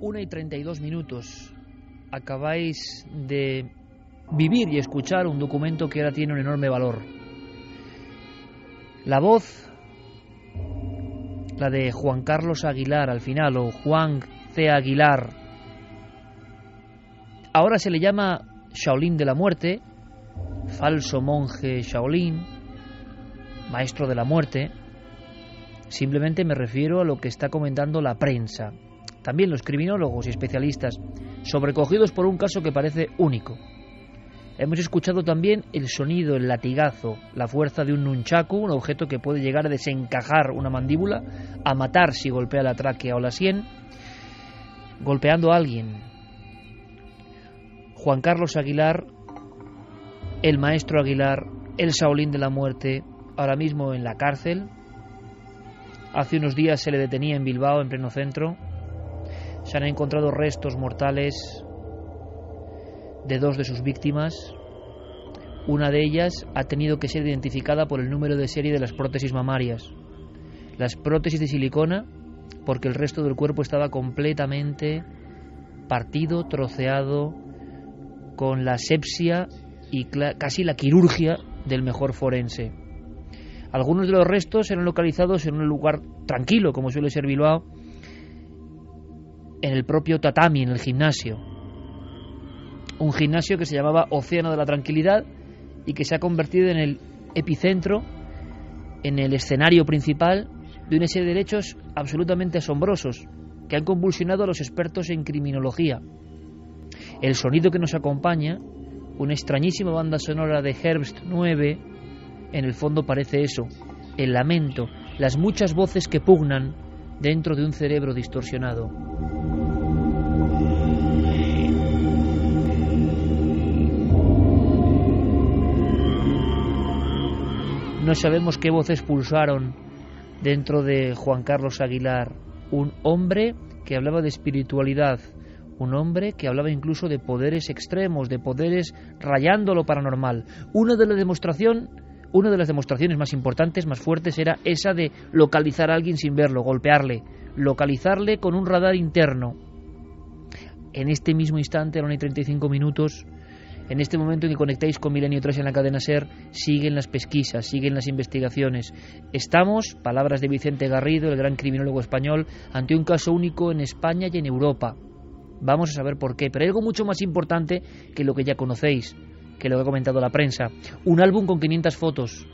1:32. Acabáis de vivir y escuchar un documento que ahora tiene un enorme valor. La voz, la de Juan Carlos Aguilar al final, o Juan C. Aguilar. Ahora se le llama Shaolin de la muerte, falso monje Shaolin, maestro de la muerte. Simplemente me refiero a lo que está comentando la prensa. También los criminólogos y especialistas, sobrecogidos por un caso que parece único. Hemos escuchado también el sonido, el latigazo, la fuerza de un nunchaku, un objeto que puede llegar a desencajar una mandíbula, a matar si golpea la tráquea o la sien, golpeando a alguien. Juan Carlos Aguilar, el maestro Aguilar, el Shaolin de la muerte, ahora mismo en la cárcel. Hace unos días se le detenía en Bilbao, en pleno centro. Se han encontrado restos mortales de 2 de sus víctimas. Una de ellas ha tenido que ser identificada por el número de serie de las prótesis mamarias. Las prótesis de silicona, porque el resto del cuerpo estaba completamente partido, troceado, con la asepsia y casi la quirurgia del mejor forense. Algunos de los restos eran localizados en un lugar tranquilo, como suele ser Bilbao, en el propio tatami, en el gimnasio. Un gimnasio que se llamaba Océano de la Tranquilidad y que se ha convertido en el epicentro, en el escenario principal de una serie de hechos absolutamente asombrosos que han convulsionado a los expertos en criminología. El sonido que nos acompaña, una extrañísima banda sonora de Herbst 9, en el fondo parece eso, el lamento, las muchas voces que pugnan dentro de un cerebro distorsionado. No sabemos qué voces pulsaron dentro de Juan Carlos Aguilar, un hombre que hablaba de espiritualidad, un hombre que hablaba incluso de poderes extremos, de poderes rayando lo paranormal. Una de las demostraciones más importantes, más fuertes, era esa de localizar a alguien sin verlo, golpearle, localizarle con un radar interno. En este mismo instante, a la 1:35, en este momento en que conectáis con Milenio 3 en la cadena SER, siguen las pesquisas, siguen las investigaciones. Estamos, palabras de Vicente Garrido, el gran criminólogo español, ante un caso único en España y en Europa. Vamos a saber por qué, pero hay algo mucho más importante que lo que ya conocéis, que lo que ha comentado la prensa. Un álbum con 500 fotos,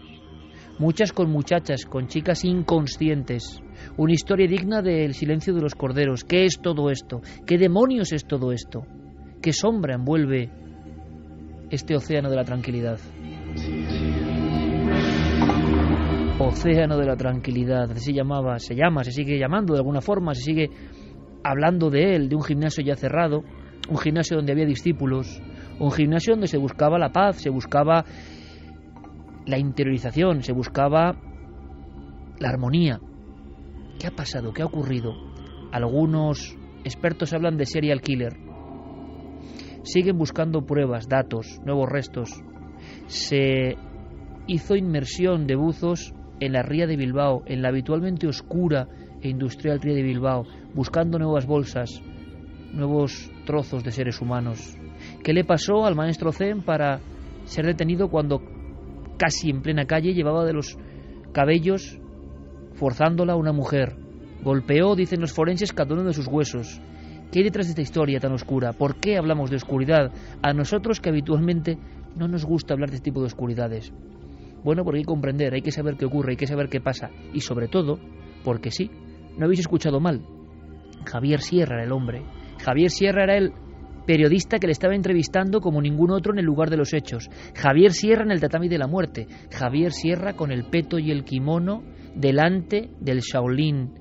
muchas con muchachas, con chicas inconscientes. Una historia digna del silencio de los corderos. ¿Qué es todo esto? ¿Qué demonios es todo esto? ¿Qué sombra envuelve este océano de la tranquilidad? Océano de la tranquilidad, así se sigue llamando de alguna forma, se sigue hablando de él, de un gimnasio ya cerrado, un gimnasio donde había discípulos, un gimnasio donde se buscaba la paz, se buscaba la interiorización, se buscaba la armonía. ¿Qué ha pasado? ¿Qué ha ocurrido? Algunos expertos hablan de serial killer. Siguen buscando pruebas, datos, nuevos restos. Se hizo inmersión de buzos en la ría de Bilbao, en la habitualmente oscura e industrial ría de Bilbao, buscando nuevas bolsas, nuevos trozos de seres humanos. ¿Qué le pasó al maestro Zen para ser detenido cuando casi en plena calle llevaba de los cabellos forzándola a una mujer? Golpeó, dicen los forenses, cada uno de sus huesos. ¿Qué hay detrás de esta historia tan oscura? ¿Por qué hablamos de oscuridad? A nosotros que habitualmente no nos gusta hablar de este tipo de oscuridades. Bueno, porque hay que comprender, hay que saber qué ocurre, hay que saber qué pasa. Y sobre todo, porque sí, no habéis escuchado mal, Javier Sierra era el hombre. Javier Sierra era el periodista que le estaba entrevistando como ningún otro en el lugar de los hechos. Javier Sierra en el tatami de la muerte. Javier Sierra con el peto y el kimono delante del Shaolin,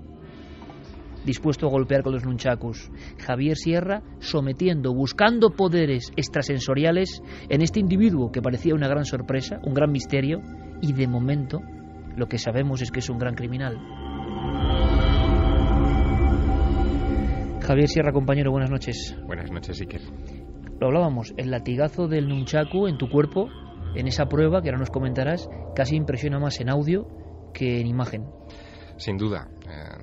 dispuesto a golpear con los nunchakus. Javier Sierra sometiendo, buscando poderes extrasensoriales en este individuo que parecía una gran sorpresa, un gran misterio, y de momento lo que sabemos es que es un gran criminal. Javier Sierra, compañero, buenas noches. Buenas noches, Iker. Lo hablábamos, el latigazo del nunchaku en tu cuerpo, en esa prueba que ahora nos comentarás, casi impresiona más en audio que en imagen. Sin duda.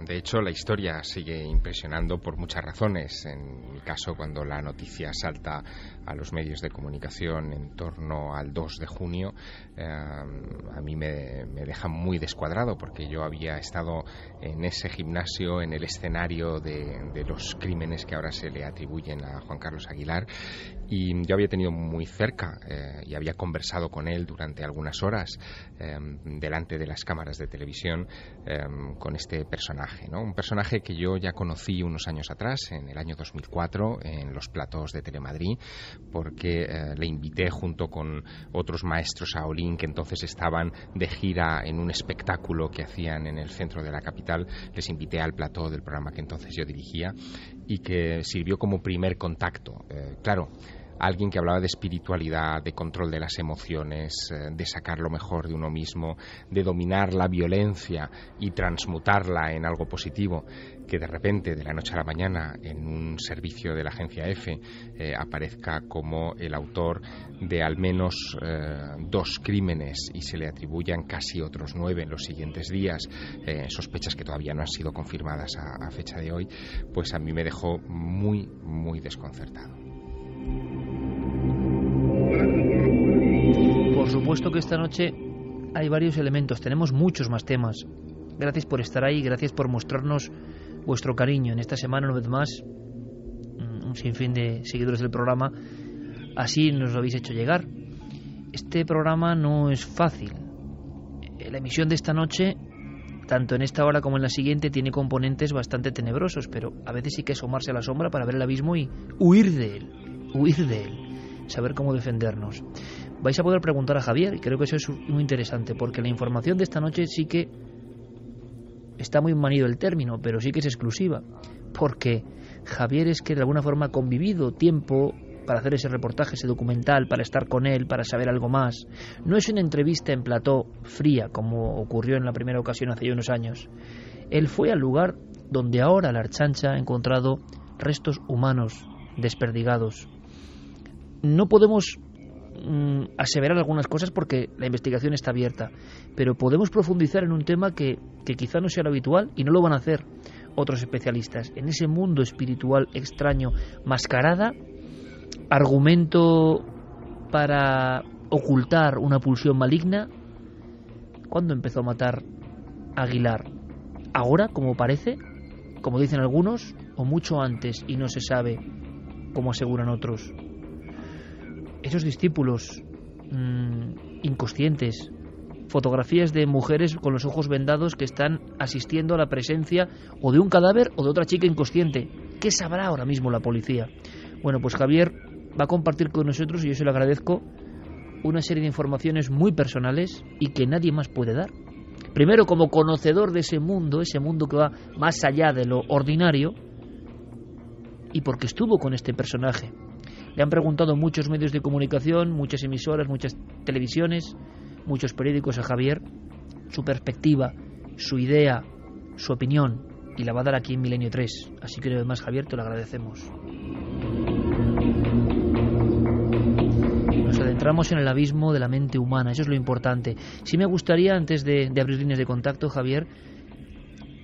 De hecho, la historia sigue impresionando por muchas razones. En mi caso, cuando la noticia salta a los medios de comunicación en torno al 2 de junio, a mí me deja muy descuadrado, porque yo había estado en ese gimnasio, en el escenario de los crímenes que ahora se le atribuyen a Juan Carlos Aguilar, y yo había tenido muy cerca y había conversado con él durante algunas horas delante de las cámaras de televisión con este personaje, ¿no? Un personaje que yo ya conocí unos años atrás, en el año 2004, en los platós de Telemadrid, porque le invité junto con otros maestros Shaolin que entonces estaban de gira en un espectáculo que hacían en el centro de la capital. Les invité al plató del programa que entonces yo dirigía y que sirvió como primer contacto. Claro, alguien que hablaba de espiritualidad, de control de las emociones, de sacar lo mejor de uno mismo, de dominar la violencia y transmutarla en algo positivo, que de repente, de la noche a la mañana, en un servicio de la agencia EFE, aparezca como el autor de al menos 2 crímenes y se le atribuyan casi otros 9 en los siguientes días, sospechas que todavía no han sido confirmadas a fecha de hoy, pues a mí me dejó muy, muy desconcertado. Por supuesto que esta noche hay varios elementos, tenemos muchos más temas. Gracias por estar ahí, gracias por mostrarnos vuestro cariño. En esta semana, una vez más, un sinfín de seguidores del programa, así nos lo habéis hecho llegar. Este programa no es fácil. La emisión de esta noche, tanto en esta hora como en la siguiente, tiene componentes bastante tenebrosos, pero a veces hay que asomarse a la sombra para ver el abismo y huir de él, saber cómo defendernos. Vais a poder preguntar a Javier, y creo que eso es muy interesante, porque la información de esta noche sí que está muy manido el término, pero sí que es exclusiva, porque Javier es que de alguna forma ha convivido tiempo para hacer ese reportaje, ese documental, para estar con él, para saber algo más. No es una entrevista en plató fría, como ocurrió en la primera ocasión hace ya unos años. Él fue al lugar donde ahora la Archancha ha encontrado restos humanos desperdigados. No podemos aseverar algunas cosas porque la investigación está abierta, pero podemos profundizar en un tema que quizá no sea lo habitual, y no lo van a hacer otros especialistas. En ese mundo espiritual extraño, mascarada, argumento para ocultar una pulsión maligna. ¿Cuándo empezó a matar Aguilar? ¿Ahora, como parece? Como dicen algunos, o mucho antes y no se sabe, como aseguran otros. Esos discípulos inconscientes, fotografías de mujeres con los ojos vendados que están asistiendo a la presencia o de un cadáver o de otra chica inconsciente. ¿Qué sabrá ahora mismo la policía? Bueno, pues Javier va a compartir con nosotros, y yo se lo agradezco, una serie de informaciones muy personales y que nadie más puede dar. Primero, como conocedor de ese mundo que va más allá de lo ordinario, y porque estuvo con este personaje. Le han preguntado muchos medios de comunicación, muchas emisoras, muchas televisiones, muchos periódicos a Javier, su perspectiva, su idea, su opinión, y la va a dar aquí en Milenio 3. Así que, además, Javier, te lo agradecemos. Nos adentramos en el abismo de la mente humana, eso es lo importante. Sí me gustaría, antes de abrir líneas de contacto, Javier,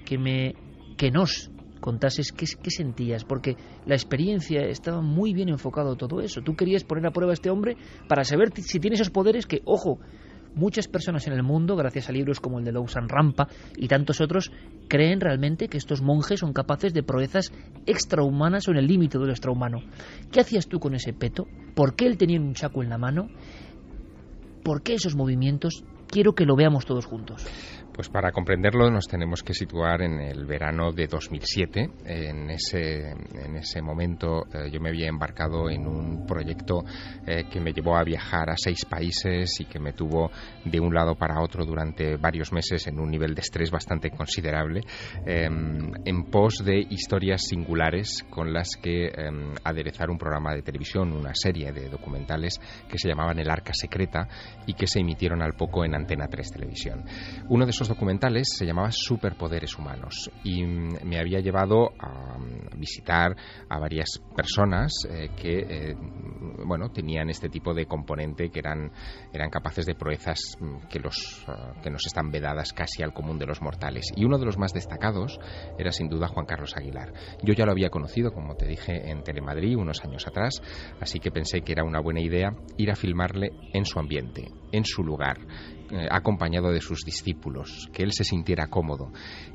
que nos contases qué sentías, porque la experiencia estaba muy bien enfocado todo eso. Tú querías poner a prueba a este hombre para saber si tiene esos poderes que, ojo, muchas personas en el mundo, gracias a libros como el de Lousan Rampa y tantos otros, creen realmente que estos monjes son capaces de proezas extrahumanas o en el límite de lo extrahumano. ¿Qué hacías tú con ese peto? ¿Por qué él tenía un chaco en la mano? ¿Por qué esos movimientos? Quiero que lo veamos todos juntos. Pues para comprenderlo nos tenemos que situar en el verano de 2007. En ese momento yo me había embarcado en un proyecto que me llevó a viajar a 6 países y que me tuvo de un lado para otro durante varios meses en un nivel de estrés bastante considerable, en pos de historias singulares con las que aderezar un programa de televisión, una serie de documentales que se llamaban El Arca Secreta y que se emitieron al poco en Antena 3 Televisión. Uno de esos documentales se llamaba Superpoderes Humanos y me había llevado a visitar a varias personas que bueno, tenían este tipo de componente que eran capaces de proezas que nos están vedadas casi al común de los mortales. Y uno de los más destacados era sin duda Juan Carlos Aguilar. Yo ya lo había conocido, como te dije, en Telemadrid unos años atrás, así que pensé que era una buena idea ir a filmarle en su ambiente, en su lugar, acompañado de sus discípulos, que él se sintiera cómodo.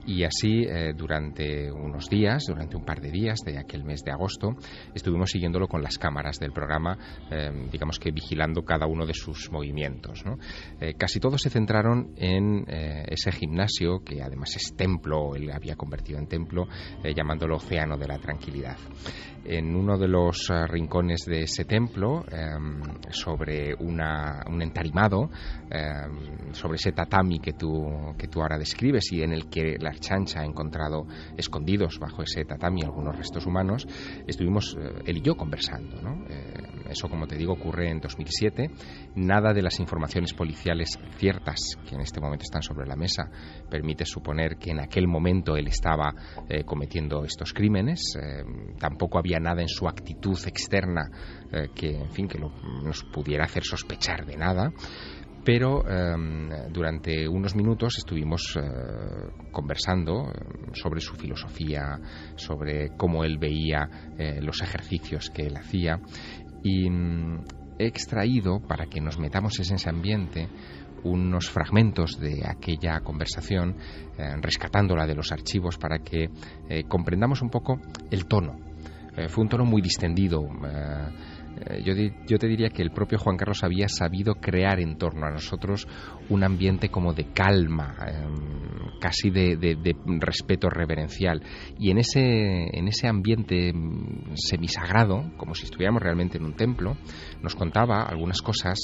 Y así durante unos días, durante un par de días de aquel mes de agosto, estuvimos siguiéndolo con las cámaras del programa, digamos que vigilando cada uno de sus movimientos, ¿no? Casi todos se centraron en ese gimnasio, que además es templo, él había convertido en templo, llamándolo Océano de la Tranquilidad. En uno de los rincones de ese templo, sobre un entarimado, sobre ese tatami que tú ahora describes y en el que la Archancha ha encontrado escondidos bajo ese tatami algunos restos humanos, estuvimos él y yo conversando, ¿no? Eso, como te digo, ocurre en 2007. Nada de las informaciones policiales ciertas que en este momento están sobre la mesa permite suponer que en aquel momento él estaba cometiendo estos crímenes. Tampoco había nada en su actitud externa que nos pudiera hacer sospechar de nada. Pero durante unos minutos estuvimos conversando sobre su filosofía, sobre cómo él veía los ejercicios que él hacía, y he extraído, para que nos metamos en ese ambiente, unos fragmentos de aquella conversación, rescatándola de los archivos para que comprendamos un poco el tono. Fue un tono muy distendido. Yo te diría que el propio Juan Carlos había sabido crear en torno a nosotros un ambiente como de calma, casi de respeto reverencial, y en ese ambiente semisagrado, como si estuviéramos realmente en un templo, nos contaba algunas cosas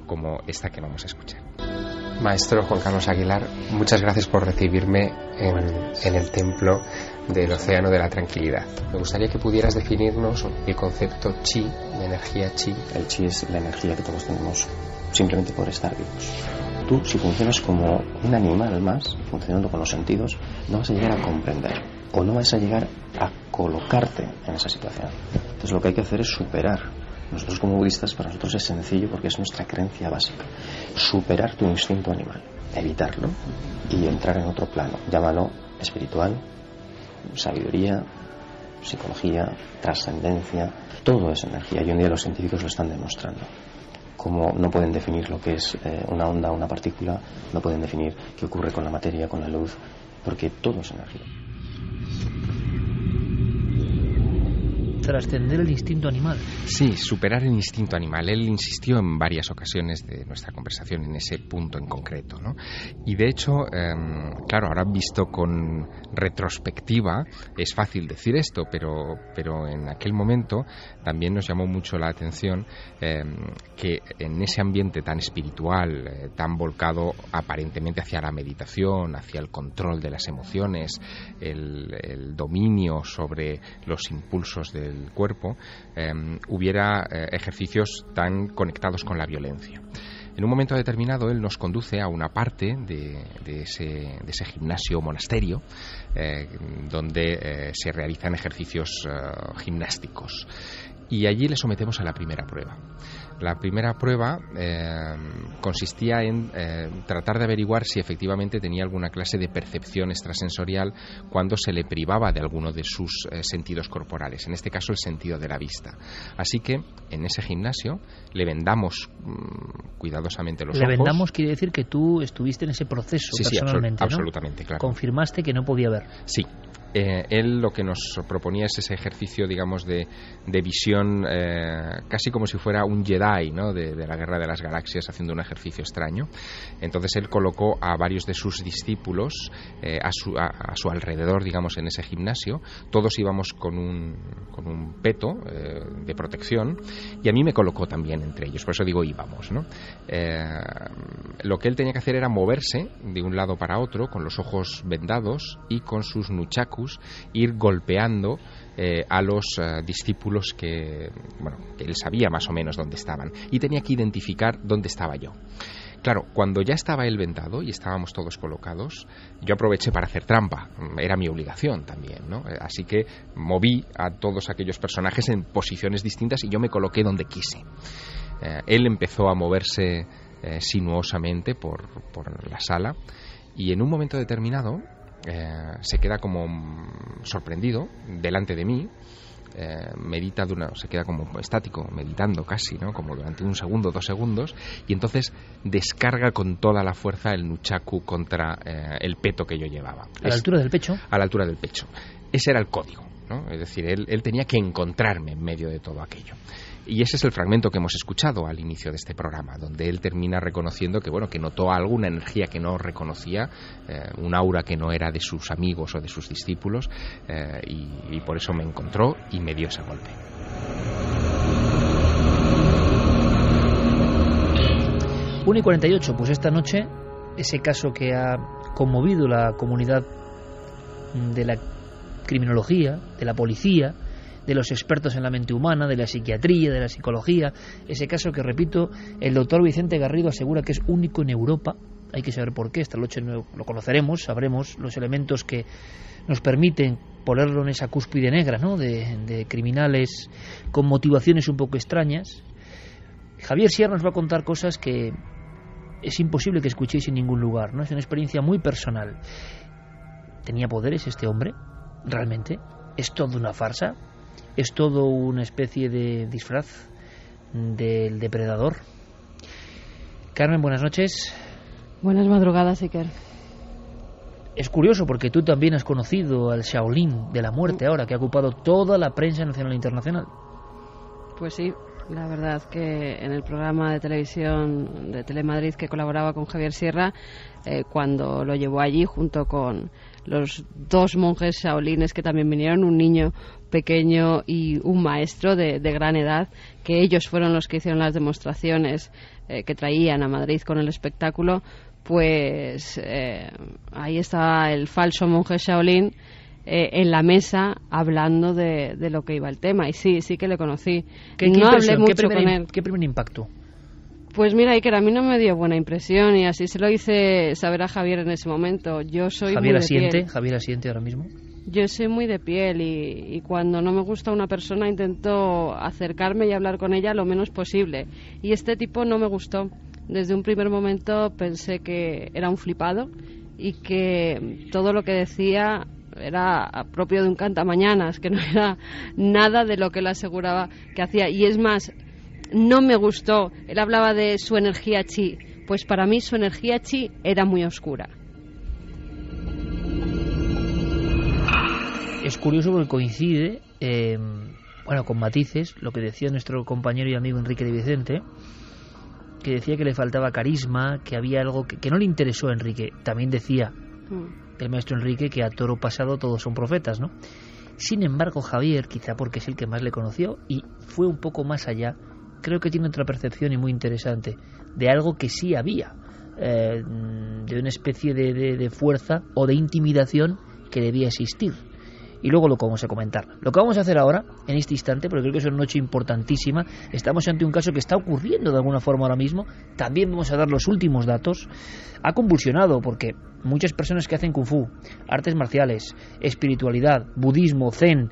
como esta que vamos a escuchar. Maestro Juan Carlos Aguilar, muchas gracias por recibirme en el templo del Océano de la Tranquilidad. Me gustaría que pudieras definirnos el concepto chi, de energía chi. El chi es la energía que todos tenemos simplemente por estar vivos. Tú, si funcionas como un animal más, funcionando con los sentidos, no vas a llegar a comprender o no vas a llegar a colocarte en esa situación. Entonces lo que hay que hacer es superar. Nosotros como budistas, para nosotros es sencillo porque es nuestra creencia básica. Superar tu instinto animal, evitarlo y entrar en otro plano. Llámalo espiritual, sabiduría, psicología, trascendencia. Todo es energía y hoy en día los científicos lo están demostrando. Como no pueden definir lo que es una onda o una partícula, no pueden definir qué ocurre con la materia, con la luz, porque todo es energía. Trascender el instinto animal. Sí, superar el instinto animal. Él insistió en varias ocasiones de nuestra conversación en ese punto en concreto, ¿no? Y de hecho, claro, ahora visto con retrospectiva, es fácil decir esto, pero en aquel momento también nos llamó mucho la atención que en ese ambiente tan espiritual, tan volcado aparentemente hacia la meditación, hacia el control de las emociones, el dominio sobre los impulsos del cuerpo, hubiera ejercicios tan conectados con la violencia. En un momento determinado él nos conduce a una parte de ese gimnasio monasterio donde se realizan ejercicios gimnásticos, y allí le sometemos a la primera prueba. La primera prueba consistía en tratar de averiguar si efectivamente tenía alguna clase de percepción extrasensorial cuando se le privaba de alguno de sus sentidos corporales, en este caso el sentido de la vista. Así que en ese gimnasio le vendamos cuidadosamente los ojos. Le vendamos quiere decir que tú estuviste en ese proceso personalmente, sí, absolutamente, ¿no? Claro. Confirmaste que no podía ver. Sí. Él lo que nos proponía es ese ejercicio, digamos, de visión, casi como si fuera un Jedi, ¿no? de la Guerra de las Galaxias, haciendo un ejercicio extraño. Entonces él colocó a varios de sus discípulos a su alrededor, digamos, en ese gimnasio. Todos íbamos con un peto de protección, y a mí me colocó también entre ellos, por eso digo íbamos, ¿no? Lo que él tenía que hacer era moverse de un lado para otro con los ojos vendados y con sus nunchakus ir golpeando a los discípulos que él sabía más o menos dónde estaban, y tenía que identificar dónde estaba yo. Claro, cuando ya estaba él vendado y estábamos todos colocados, yo aproveché para hacer trampa. Era mi obligación también, ¿no? Así que moví a todos aquellos personajes en posiciones distintas y yo me coloqué donde quise. Él empezó a moverse sinuosamente por la sala y en un momento determinado se queda como sorprendido delante de mí. Medita se queda como estático, meditando casi, ¿no? Como durante 1 segundo, 2 segundos, y entonces descarga con toda la fuerza el nunchaku contra el peto que yo llevaba. ¿A la altura del pecho? A la altura del pecho. Ese era el código, ¿no? Es decir, él tenía que encontrarme en medio de todo aquello. Y ese es el fragmento que hemos escuchado al inicio de este programa, donde él termina reconociendo que, bueno, que notó alguna energía que no reconocía, un aura que no era de sus amigos o de sus discípulos, y por eso me encontró y me dio ese golpe. Una y 48, pues esta noche, ese caso que ha conmovido la comunidad de la criminología, de la policía, de los expertos en la mente humana, de la psiquiatría, de la psicología, ese caso que, repito, el doctor Vicente Garrido asegura que es único en Europa. Hay que saber por qué, esta noche lo conoceremos, sabremos los elementos que nos permiten ponerlo en esa cúspide negra, ¿no?, de criminales con motivaciones un poco extrañas. Javier Sierra nos va a contar cosas que es imposible que escuchéis en ningún lugar, ¿no? Es una experiencia muy personal. ¿Tenía poderes este hombre? ¿Realmente? ¿Es todo una farsa? ¿Es todo una especie de disfraz del depredador? Carmen, buenas noches. Buenas madrugadas, Iker. Es curioso porque tú también has conocido al Shaolin de la muerte ahora, que ha ocupado toda la prensa nacional e internacional. Pues sí, la verdad que en el programa de televisión de Telemadrid que colaboraba con Javier Sierra, cuando lo llevó allí junto con los 2 monjes shaolines que también vinieron, un niño pequeño y un maestro de gran edad, que ellos fueron los que hicieron las demostraciones que traían a Madrid con el espectáculo, pues ahí estaba el falso monje Shaolin en la mesa hablando de lo que iba el tema. Y sí que le conocí. No hablé mucho con él. ¿Qué primer impacto? Pues mira, Iker, a mí no me dio buena impresión y así se lo hice saber a Javier en ese momento. Yo soy muy de piel. ¿Javier asiente ahora mismo? Yo soy muy de piel y cuando no me gusta una persona intento acercarme y hablar con ella lo menos posible. Y este tipo no me gustó. Desde un primer momento pensé que era un flipado y que todo lo que decía era propio de un cantamañanas, que no era nada de lo que él aseguraba que hacía. Y es más, no me gustó. Él hablaba de su energía chi. Pues para mí su energía chi era muy oscura. Es curioso porque coincide, con matices, lo que decía nuestro compañero y amigo Enrique de Vicente, que decía que le faltaba carisma, que había algo que no le interesó a Enrique. También decía el maestro Enrique que a toro pasado todos son profetas, ¿no? Sin embargo, Javier, quizá porque es el que más le conoció y fue un poco más allá, creo que tiene otra percepción y muy interesante de algo que sí había, de una especie de fuerza o de intimidación que debía existir. Y luego lo que vamos a comentar. Lo que vamos a hacer ahora, en este instante, porque creo que es una noche importantísima, estamos ante un caso que está ocurriendo de alguna forma ahora mismo, también vamos a dar los últimos datos. Ha convulsionado porque muchas personas que hacen kung fu, artes marciales, espiritualidad, budismo, zen,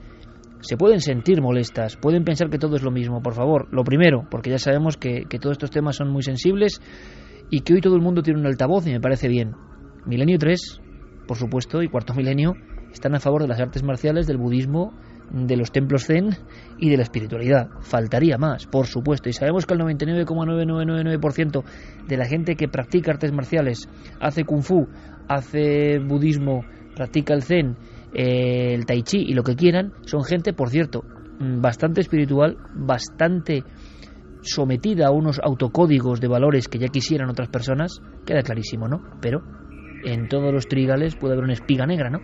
se pueden sentir molestas, pueden pensar que todo es lo mismo. Por favor, lo primero, porque ya sabemos que todos estos temas son muy sensibles y que hoy todo el mundo tiene un altavoz y me parece bien. Milenio 3, por supuesto, y Cuarto Milenio están a favor de las artes marciales, del budismo, de los templos zen y de la espiritualidad. Faltaría más, por supuesto. Y sabemos que el 99,9999% de la gente que practica artes marciales, hace kung fu, hace budismo, practica el zen, el tai chi y lo que quieran, son gente, por cierto, bastante espiritual, bastante sometida a unos autocódigos de valores que ya quisieran otras personas. Queda clarísimo, ¿no? Pero en todos los trigales puede haber una espiga negra, ¿no?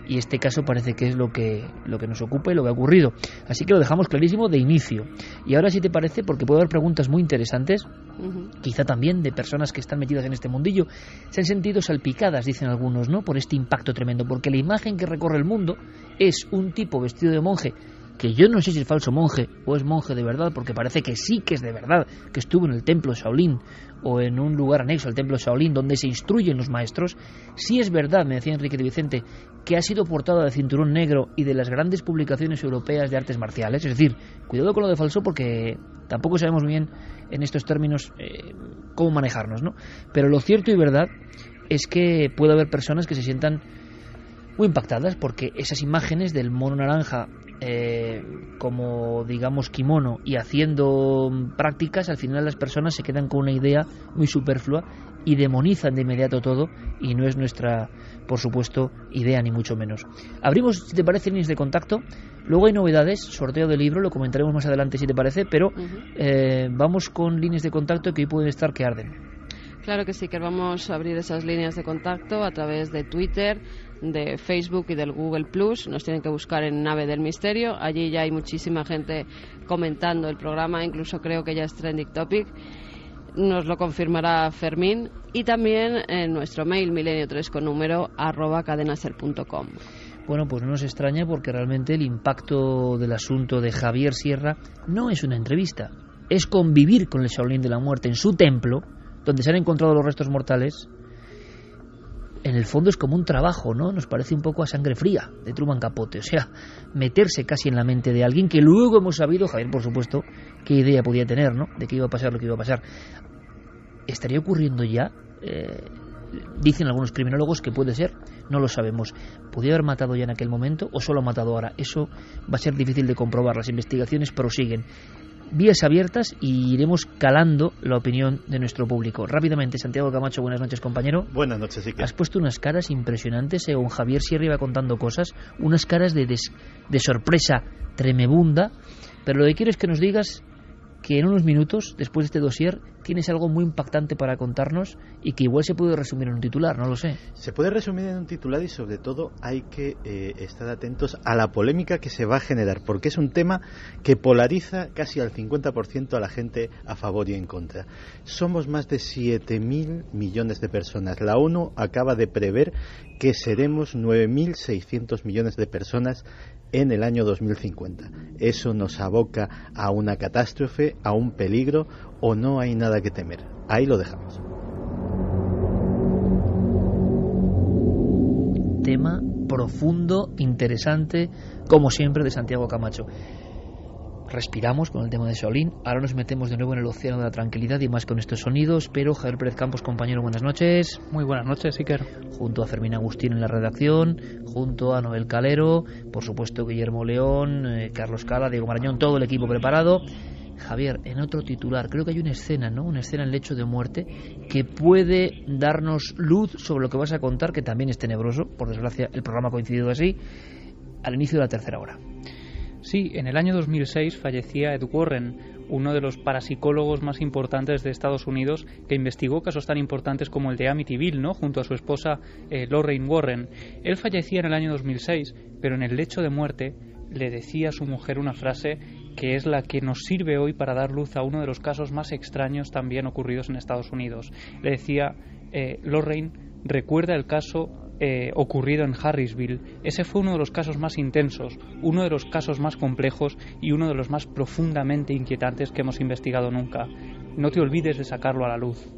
Y este caso parece que es lo que nos ocupa y lo que ha ocurrido. Así que lo dejamos clarísimo de inicio. Y ahora, si te parece, porque puede haber preguntas muy interesantes, quizá también de personas que están metidas en este mundillo, se han sentido salpicadas, dicen algunos, ¿no?, por este impacto tremendo, porque la imagen que recorre el mundo es un tipo vestido de monje que yo no sé si es falso monje o es monje de verdad, porque parece que sí que es de verdad, que estuvo en el templo Shaolin o en un lugar anexo al templo Shaolin donde se instruyen los maestros. Sí es verdad, me decía Enrique de Vicente, que ha sido portada de cinturón negro y de las grandes publicaciones europeas de artes marciales. Es decir, cuidado con lo de falso, porque tampoco sabemos bien en estos términos cómo manejarnos, ¿no? Pero lo cierto y verdad es que puede haber personas que se sientan muy impactadas porque esas imágenes del mono naranja como digamos kimono y haciendo prácticas, al final las personas se quedan con una idea muy superflua y demonizan de inmediato todo, y no es nuestra, por supuesto, idea ni mucho menos. Abrimos, si te parece, líneas de contacto. Luego hay novedades, sorteo de libro, lo comentaremos más adelante si te parece, pero vamos con líneas de contacto que hoy pueden estar que arden. Claro que sí, que vamos a abrir esas líneas de contacto a través de Twitter, de Facebook y del Google Plus. Nos tienen que buscar en Nave del Misterio. Allí ya hay muchísima gente comentando el programa, incluso creo que ya es trending topic. Nos lo confirmará Fermín. Y también en nuestro mail milenio3con número @cadenaser.com. Bueno, pues no nos extraña, porque realmente el impacto del asunto de Javier Sierra no es una entrevista, es convivir con el Shaolin de la Muerte en su templo, donde se han encontrado los restos mortales. En el fondo es como un trabajo, ¿no? Nos parece un poco a sangre fría de Truman Capote, o sea, meterse casi en la mente de alguien que luego hemos sabido, Javier por supuesto, qué idea podía tener, ¿no?, de qué iba a pasar lo que iba a pasar. ¿Estaría ocurriendo ya? Dicen algunos criminólogos que puede ser, no lo sabemos. ¿Podría haber matado ya en aquel momento o solo ha matado ahora? Eso va a ser difícil de comprobar, las investigaciones prosiguen. Vías abiertas y iremos calando la opinión de nuestro público. Rápidamente, Santiago Camacho, buenas noches, compañero. Buenas noches, Iker. Has puesto unas caras impresionantes, según Javier Sierra iba contando cosas, unas caras de sorpresa tremebunda, pero lo que quiero es que nos digas que en unos minutos, después de este dossier, tienes algo muy impactante para contarnos y que igual se puede resumir en un titular, no lo sé. Se puede resumir en un titular y sobre todo hay que estar atentos a la polémica que se va a generar, porque es un tema que polariza casi al 50% a la gente a favor y en contra. Somos más de 7.000 millones de personas. La ONU acaba de prever que seremos 9.600 millones de personas en el año 2050. ¿Eso nos aboca a una catástrofe, a un peligro, o no hay nada que temer? Ahí lo dejamos. Tema profundo, interesante, como siempre, de Santiago Camacho. Respiramos con el tema de Shaolin, ahora nos metemos de nuevo en el océano de la tranquilidad y más con estos sonidos, pero Javier Pérez Campos, compañero, buenas noches. Muy buenas noches, Iker. Junto a Fermín Agustín en la redacción, junto a Noel Calero, por supuesto Guillermo León, Carlos Cala, Diego Marañón, todo el equipo preparado. Javier, en otro titular, creo que hay una escena, ¿no? Una escena en lecho de muerte que puede darnos luz sobre lo que vas a contar, que también es tenebroso, por desgracia el programa ha coincidido así, al inicio de la tercera hora. Sí, en el año 2006 fallecía Ed Warren, uno de los parapsicólogos más importantes de Estados Unidos, que investigó casos tan importantes como el de Amityville, ¿no?, junto a su esposa Lorraine Warren. Él fallecía en el año 2006, pero en el lecho de muerte le decía a su mujer una frase que es la que nos sirve hoy para dar luz a uno de los casos más extraños también ocurridos en Estados Unidos. Le decía, Lorraine, recuerda el caso ocurrido en Harrisville. Ese fue uno de los casos más intensos, uno de los casos más complejos y uno de los más profundamente inquietantes que hemos investigado nunca. No te olvides de sacarlo a la luz.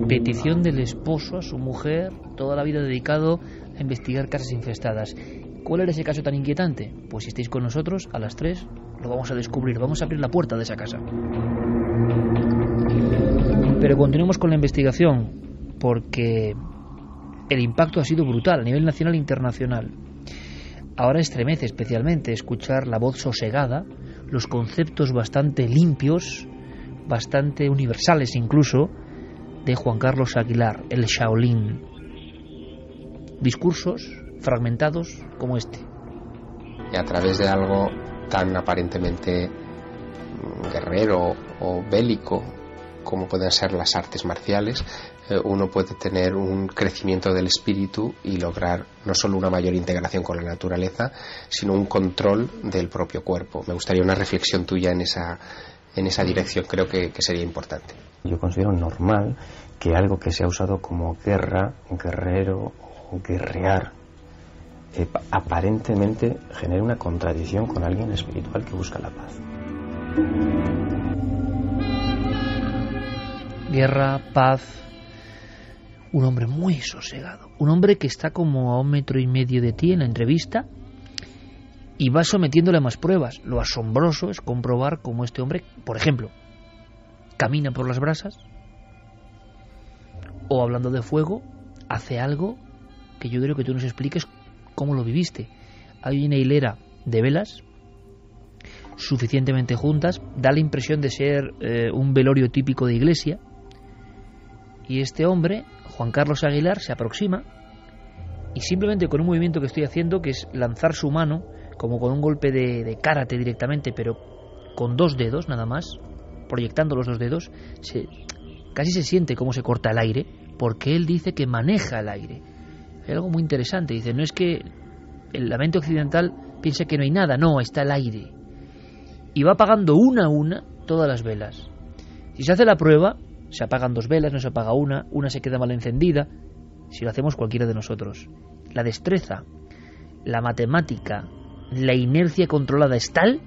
Petición del esposo a su mujer, toda la vida dedicado a investigar casas infestadas. ¿Cuál era ese caso tan inquietante? Pues si estáis con nosotros, a las 3 lo vamos a descubrir, vamos a abrir la puerta de esa casa. Pero continuemos con la investigación, porque el impacto ha sido brutal a nivel nacional e internacional. Ahora estremece especialmente escuchar la voz sosegada, los conceptos bastante limpios, bastante universales incluso, de Juan Carlos Aguilar, el Shaolin. Discursos fragmentados como este. Y a través de algo tan aparentemente guerrero o bélico como pueden ser las artes marciales, uno puede tener un crecimiento del espíritu y lograr no solo una mayor integración con la naturaleza, sino un control del propio cuerpo. Me gustaría una reflexión tuya en esa dirección, creo que sería importante. Yo considero normal que algo que se ha usado como guerra, guerrero o guerrear aparentemente genere una contradicción con alguien espiritual que busca la paz. Guerra, paz. Un hombre muy sosegado. Un hombre que está como a 1,5 metros de ti en la entrevista y va sometiéndole a más pruebas. Lo asombroso es comprobar cómo este hombre, por ejemplo, camina por las brasas o, hablando de fuego, hace algo que yo creo que tú nos expliques cómo lo viviste. Hay una hilera de velas suficientemente juntas, da la impresión de ser un velorio típico de iglesia, y este hombre, Juan Carlos Aguilar, se aproxima y simplemente con un movimiento que estoy haciendo, que es lanzar su mano como con un golpe de karate directamente, pero con 2 dedos nada más, proyectando los 2 dedos, casi se siente cómo se corta el aire, porque él dice que maneja el aire. Hay algo muy interesante, dice, no es que la mente occidental piense que no hay nada, no, está el aire. Y va apagando una a una todas las velas. Si se hace la prueba, se apagan 2 velas, no se apaga una se queda mal encendida, si lo hacemos cualquiera de nosotros. La destreza, la matemática, la inercia controlada es tal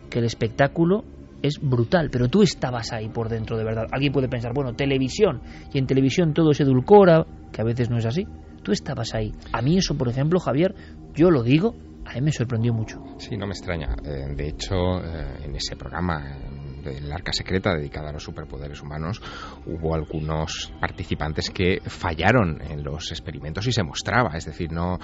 que el espectáculo es brutal, pero tú estabas ahí por dentro de verdad. Alguien puede pensar, bueno, televisión, y en televisión todo se edulcora, que a veces no es así. Tú estabas ahí. A mí eso, por ejemplo, Javier, yo lo digo, a mí me sorprendió mucho. Sí, no me extraña. De hecho, en ese programa del Arca Secreta dedicada a los superpoderes humanos, hubo algunos participantes que fallaron en los experimentos y se mostraba. Es decir, no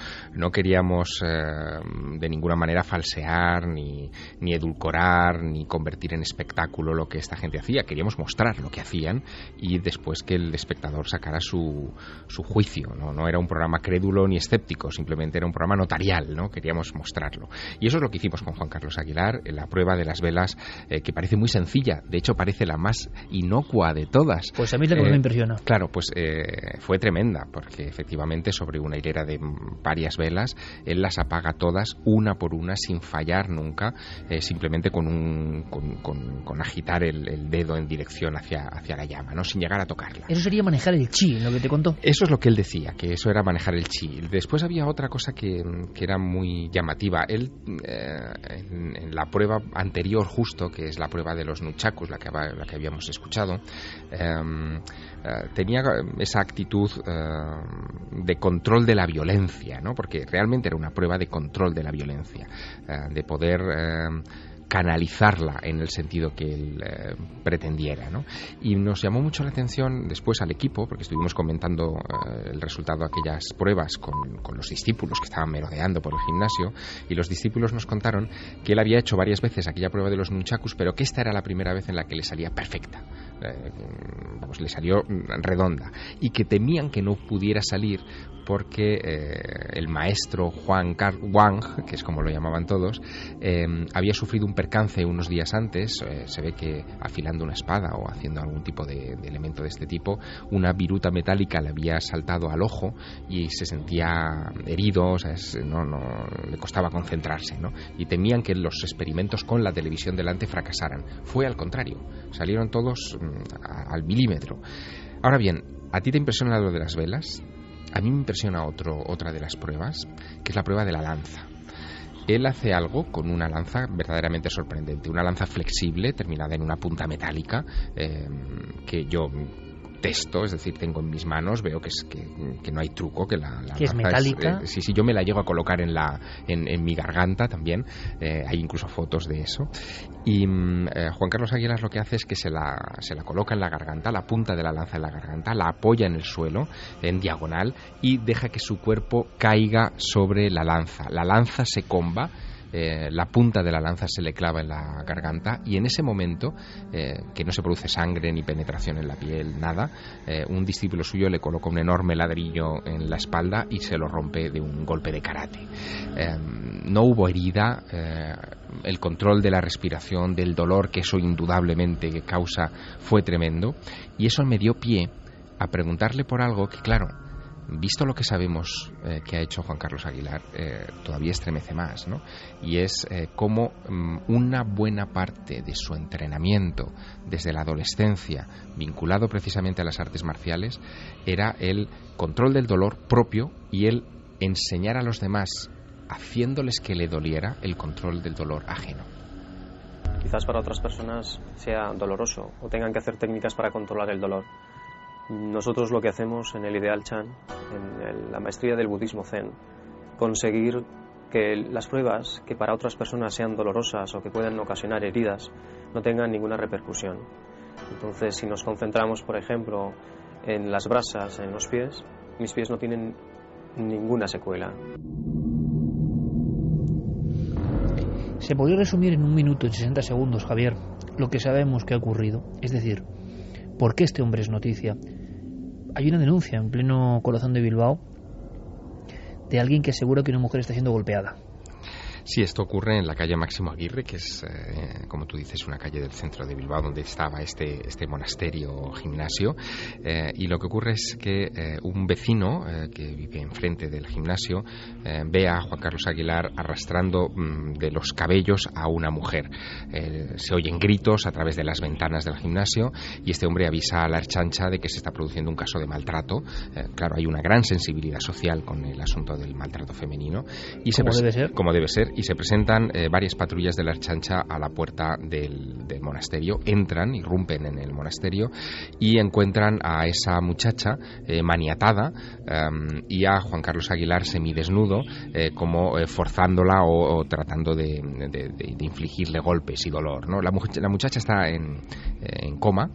queríamos de ninguna manera falsear, ni edulcorar, ni convertir en espectáculo lo que esta gente hacía. Queríamos mostrar lo que hacían y después que el espectador sacara su juicio. No era un programa crédulo ni escéptico, simplemente era un programa notarial, ¿no? Queríamos mostrarlo. Y eso es lo que hicimos con Juan Carlos Aguilar, en la prueba de las velas, que parece muy sencilla. De hecho, parece la más inocua de todas. Pues a mí es la que me impresiona. Claro, pues fue tremenda, porque efectivamente sobre una hilera de varias velas, él las apaga todas, una por una, sin fallar nunca, simplemente con agitar el dedo en dirección hacia la llama, ¿no? Sin llegar a tocarla. Eso sería manejar el chi, lo que te contó. Eso es lo que él decía, que eso era manejar el chi. Después había otra cosa que era muy llamativa. Él, en la prueba anterior justo, que es la prueba de los nunchakus, la que habíamos escuchado, tenía esa actitud de control de la violencia, ¿no? Porque realmente era una prueba de control de la violencia, de poder canalizarla en el sentido que él pretendiera, ¿no? Y nos llamó mucho la atención después al equipo, porque estuvimos comentando el resultado de aquellas pruebas con los discípulos que estaban merodeando por el gimnasio, y los discípulos nos contaron que él había hecho varias veces aquella prueba de los nunchakus, pero que esta era la primera vez en la que le salía perfecta, le salió redonda, y que temían que no pudiera salir porque el maestro Wang, que es como lo llamaban todos, había sufrido un percance unos días antes. Se ve que afilando una espada o haciendo algún tipo de elemento de este tipo, una viruta metálica le había saltado al ojo y se sentía herido, o sea, no le costaba concentrarse, ¿no? Y temían que los experimentos con la televisión delante fracasaran. Fue al contrario, salieron todos al milímetro. Ahora bien, ¿a ti te impresiona lo de las velas? A mí me impresiona otra de las pruebas, que es la prueba de la lanza. Él hace algo con una lanza verdaderamente sorprendente, una lanza flexible terminada en una punta metálica, que yo testo, es decir, tengo en mis manos, veo que no hay truco, que la que es metálica. Sí, yo me la llego a colocar en mi garganta también, hay incluso fotos de eso. Y Juan Carlos Aguilar lo que hace es que se la coloca en la garganta, la punta de la lanza en la garganta, la apoya en el suelo, en diagonal, y deja que su cuerpo caiga sobre la lanza. La lanza se comba, la punta de la lanza se le clava en la garganta, y en ese momento, que no se produce sangre ni penetración en la piel, nada, un discípulo suyo le coloca un enorme ladrillo en la espalda y se lo rompe de un golpe de karate. No hubo herida, el control de la respiración, del dolor que eso indudablemente causa, fue tremendo, y eso me dio pie a preguntarle por algo que, claro, visto lo que sabemos que ha hecho Juan Carlos Aguilar, todavía estremece más, ¿no? Y es cómo una buena parte de su entrenamiento desde la adolescencia, vinculado precisamente a las artes marciales, era el control del dolor propio y el enseñar a los demás, haciéndoles que le doliera, el control del dolor ajeno. Quizás para otras personas sea doloroso o tengan que hacer técnicas para controlar el dolor. Nosotros lo que hacemos en el Ideal Chan, en la maestría del budismo zen, conseguir que las pruebas que para otras personas sean dolorosas o que puedan ocasionar heridas no tengan ninguna repercusión. Entonces, si nos concentramos, por ejemplo, en las brasas, en los pies, mis pies no tienen ninguna secuela. Se podría resumir en 1 minuto, en 60 segundos, Javier, lo que sabemos que ha ocurrido. Es decir, ¿por qué este hombre es noticia? Hay una denuncia en pleno corazón de Bilbao de alguien que asegura que una mujer está siendo golpeada. Sí, esto ocurre en la calle Máximo Aguirre, que es, como tú dices, una calle del centro de Bilbao donde estaba este monasterio gimnasio, y lo que ocurre es que un vecino que vive enfrente del gimnasio ve a Juan Carlos Aguilar arrastrando de los cabellos a una mujer. Se oyen gritos a través de las ventanas del gimnasio y este hombre avisa a la Ertzaintza de que se está produciendo un caso de maltrato. Claro, hay una gran sensibilidad social con el asunto del maltrato femenino. Y como debe ser. Y se presentan varias patrullas de la Ertzaintza a la puerta del monasterio, entran, irrumpen en el monasterio y encuentran a esa muchacha maniatada y a Juan Carlos Aguilar semidesnudo, como forzándola o tratando de infligirle golpes y dolor, ¿no? La muchacha está en coma,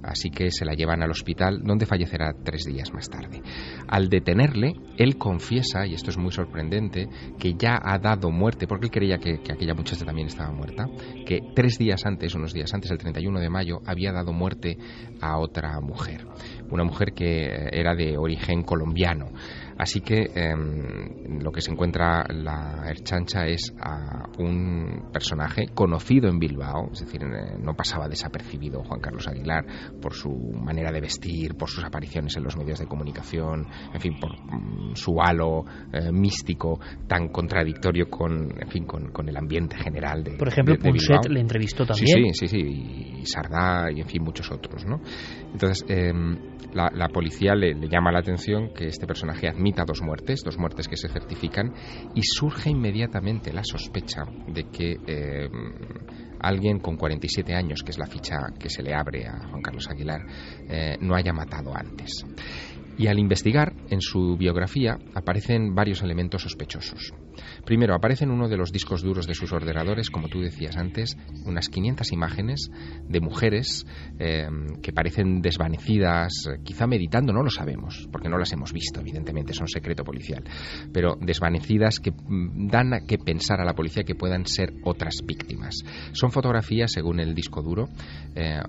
así que se la llevan al hospital, donde fallecerá 3 días más tarde. Al detenerle, él confiesa, y esto es muy sorprendente, que ya ha dado muerte, porque él creía que aquella muchacha también estaba muerta, que unos días antes, el 31 de mayo, había dado muerte a otra mujer, una mujer que era de origen colombiano. Así que lo que se encuentra la Ertzaintza es a un personaje conocido en Bilbao, es decir, no pasaba desapercibido Juan Carlos Aguilar por su manera de vestir, por sus apariciones en los medios de comunicación, en fin, por su halo místico tan contradictorio con el ambiente general de Por ejemplo, de Punset Bilbao. le entrevistó también. Sí, y Sardá y en fin muchos otros, ¿no? Entonces la policía le llama la atención que este personaje admita 2 muertes que se certifican, y surge inmediatamente la sospecha de que alguien con 47 años, que es la ficha que se le abre a Juan Carlos Aguilar, no haya matado antes. Y al investigar, en su biografía aparecen varios elementos sospechosos. Primero, aparece en uno de los discos duros de sus ordenadores, como tú decías antes, unas 500 imágenes de mujeres que parecen desvanecidas, quizá meditando, no lo sabemos, porque no las hemos visto, evidentemente, son secreto policial, pero desvanecidas que dan a que pensar a la policía que puedan ser otras víctimas. Son fotografías, según el disco duro,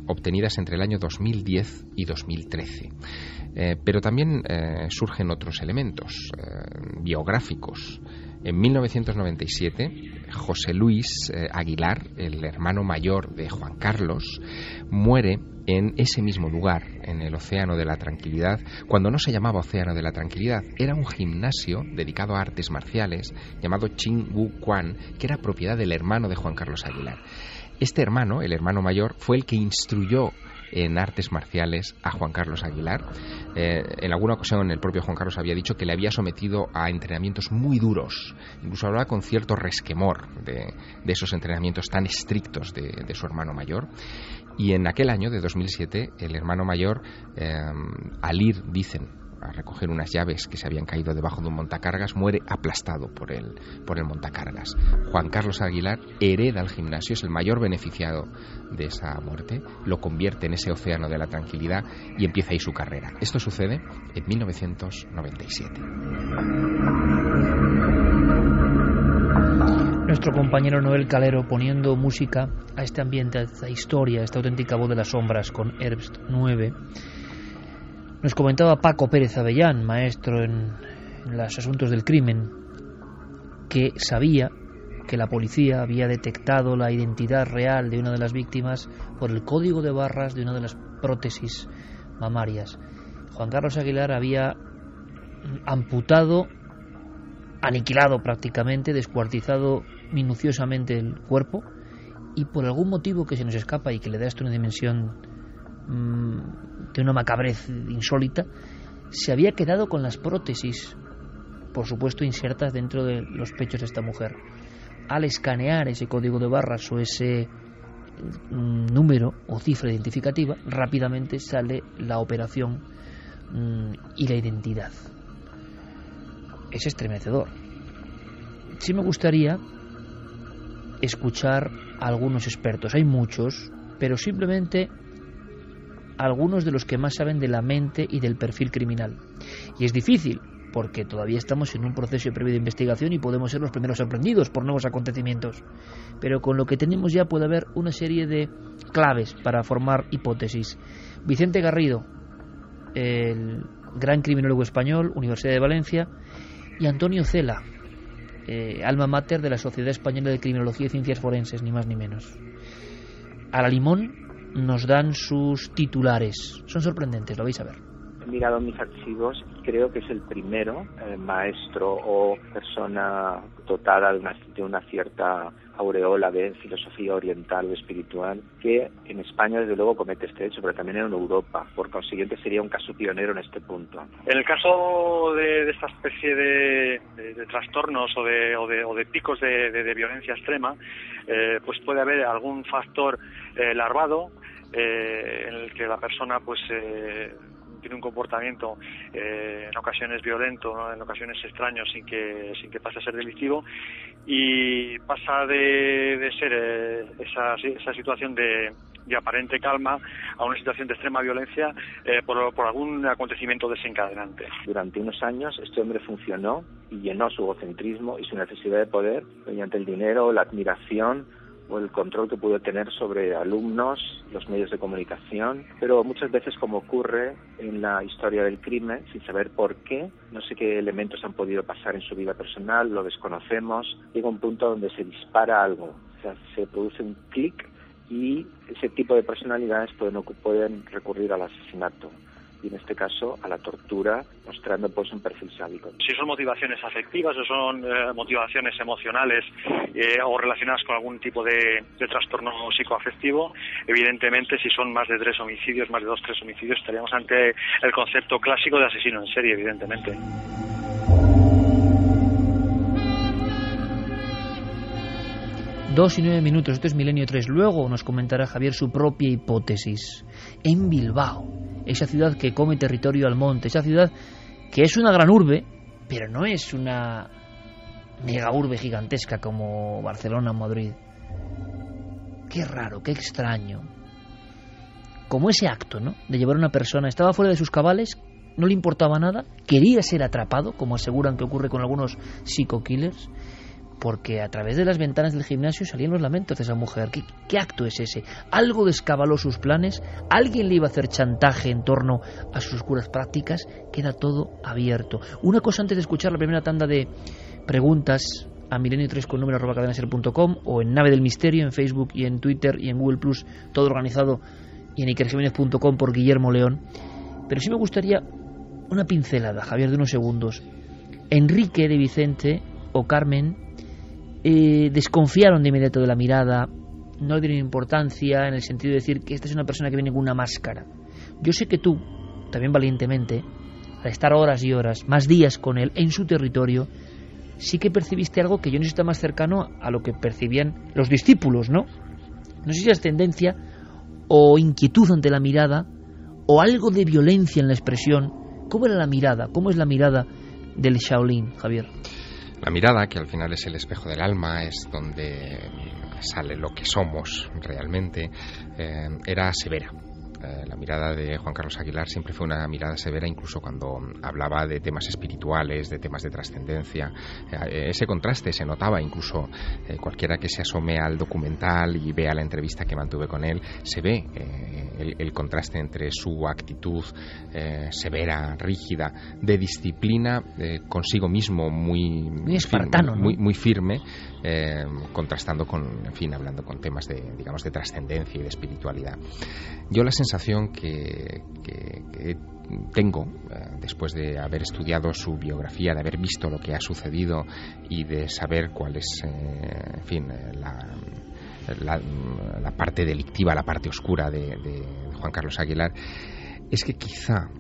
obtenidas entre el año 2010 y 2013. Pero también surgen otros elementos biográficos. En 1997, José Luis Aguilar, el hermano mayor de Juan Carlos, muere en ese mismo lugar, en el Océano de la Tranquilidad, cuando no se llamaba Océano de la Tranquilidad, era un gimnasio dedicado a artes marciales llamado Chin Wu Quan, que era propiedad del hermano de Juan Carlos Aguilar. Este hermano, el hermano mayor, fue el que instruyó en artes marciales a Juan Carlos Aguilar. En alguna ocasión el propio Juan Carlos había dicho que le había sometido a entrenamientos muy duros, incluso hablaba con cierto resquemor de esos entrenamientos tan estrictos de su hermano mayor. Y en aquel año de 2007 el hermano mayor, al ir, dicen, a recoger unas llaves que se habían caído debajo de un montacargas, muere aplastado por el montacargas. Juan Carlos Aguilar hereda el gimnasio, es el mayor beneficiado de esa muerte, lo convierte en ese Océano de la Tranquilidad y empieza ahí su carrera. Esto sucede en 1997. Nuestro compañero Noel Calero poniendo música a este ambiente, a esta historia, a esta auténtica voz de las sombras con Herbst 9. Nos comentaba Paco Pérez Avellán, maestro en los asuntos del crimen, que sabía que la policía había detectado la identidad real de una de las víctimas por el código de barras de una de las prótesis mamarias. Juan Carlos Aguilar había amputado, aniquilado prácticamente, descuartizado minuciosamente el cuerpo, y por algún motivo que se nos escapa y que le da esto una dimensión de una macabrez insólita, se había quedado con las prótesis por supuesto insertas dentro de los pechos de esta mujer. Al escanear ese código de barras o ese número o cifra identificativa, rápidamente sale la operación y la identidad. Es estremecedor. Sí me gustaría escuchar a algunos expertos, hay muchos, pero simplemente algunos de los que más saben de la mente y del perfil criminal. Y es difícil, porque todavía estamos en un proceso previo de investigación y podemos ser los primeros sorprendidos por nuevos acontecimientos. Pero con lo que tenemos ya puede haber una serie de claves para formar hipótesis. Vicente Garrido, el gran criminólogo español, Universidad de Valencia, y Antonio Cela, alma mater de la Sociedad Española de Criminología y Ciencias Forenses, ni más ni menos. A la limón nos dan sus titulares. Son sorprendentes, lo vais a ver. He mirado mis archivos y creo que es el primero maestro o persona dotada de una cierta aureola de filosofía oriental o espiritual que en España desde luego comete este hecho, pero también en Europa. Por consiguiente sería un caso pionero en este punto. En el caso de esta especie de trastornos o de picos de violencia extrema, pues puede haber algún factor larvado en el que la persona pues tiene un comportamiento en ocasiones violento, ¿no? En ocasiones extraño, sin que pase a ser delictivo, y pasa de ser esa situación de aparente calma a una situación de extrema violencia por algún acontecimiento desencadenante. Durante unos años este hombre funcionó y llenó su egocentrismo y su necesidad de poder mediante el dinero, la admiración o el control que pudo tener sobre alumnos, los medios de comunicación, pero muchas veces, como ocurre en la historia del crimen, sin saber por qué, no sé qué elementos han podido pasar en su vida personal, lo desconocemos, llega un punto donde se dispara algo, o sea, se produce un clic y ese tipo de personalidades pueden recurrir al asesinato. Y en este caso a la tortura, mostrando pues un perfil sádico. Si son motivaciones afectivas o son motivaciones emocionales o relacionadas con algún tipo de trastorno psicoafectivo, evidentemente si son más de 3 homicidios, más de 2-3 homicidios, estaríamos ante el concepto clásico de asesino en serie, evidentemente. Dos y 9 minutos, esto es Milenio 3. Luego nos comentará Javier su propia hipótesis. En Bilbao, esa ciudad que come territorio al monte, esa ciudad que es una gran urbe, pero no es una mega urbe gigantesca como Barcelona o Madrid. Qué raro, qué extraño. Como ese acto, ¿no?, de llevar a una persona, estaba fuera de sus cabales, no le importaba nada, quería ser atrapado, como aseguran que ocurre con algunos psico-killers, porque a través de las ventanas del gimnasio salían los lamentos de esa mujer. ¿Qué acto es ese? Algo descabaló sus planes, alguien le iba a hacer chantaje en torno a sus oscuras prácticas. Queda todo abierto. Una cosa antes de escuchar la primera tanda de preguntas a milenio3@cadenaser.com o en Nave del Misterio en Facebook y en Twitter y en Google Plus, todo organizado, y en ikerjimenez.com por Guillermo León. Pero sí me gustaría una pincelada, Javier, de unos segundos. Enrique de Vicente o Carmen desconfiaron de inmediato de la mirada, no le dieron importancia en el sentido de decir que esta es una persona que viene con una máscara. Yo sé que tú, también valientemente, al estar horas y horas, más días con él en su territorio, sí que percibiste algo que yo no sé si está más cercano a lo que percibían los discípulos, ¿no? No sé si es tendencia o inquietud ante la mirada o algo de violencia en la expresión. ¿Cómo era la mirada? ¿Cómo es la mirada del Shaolin, Javier? La mirada, que al final es el espejo del alma, es donde sale lo que somos realmente, era severa. La mirada de Juan Carlos Aguilar siempre fue una mirada severa, incluso cuando hablaba de temas espirituales, de temas de trascendencia. Ese contraste se notaba, incluso cualquiera que se asome al documental y vea la entrevista que mantuve con él, se ve el contraste entre su actitud severa, rígida, de disciplina consigo mismo, muy espartano, firme, ¿no? muy firme, contrastando con, en fin, hablando con temas de, digamos, de trascendencia y de espiritualidad. Yo la sensación que tengo, después de haber estudiado su biografía, de haber visto lo que ha sucedido y de saber cuál es, en fin, la parte delictiva, la parte oscura de Juan Carlos Aguilar, es que quizá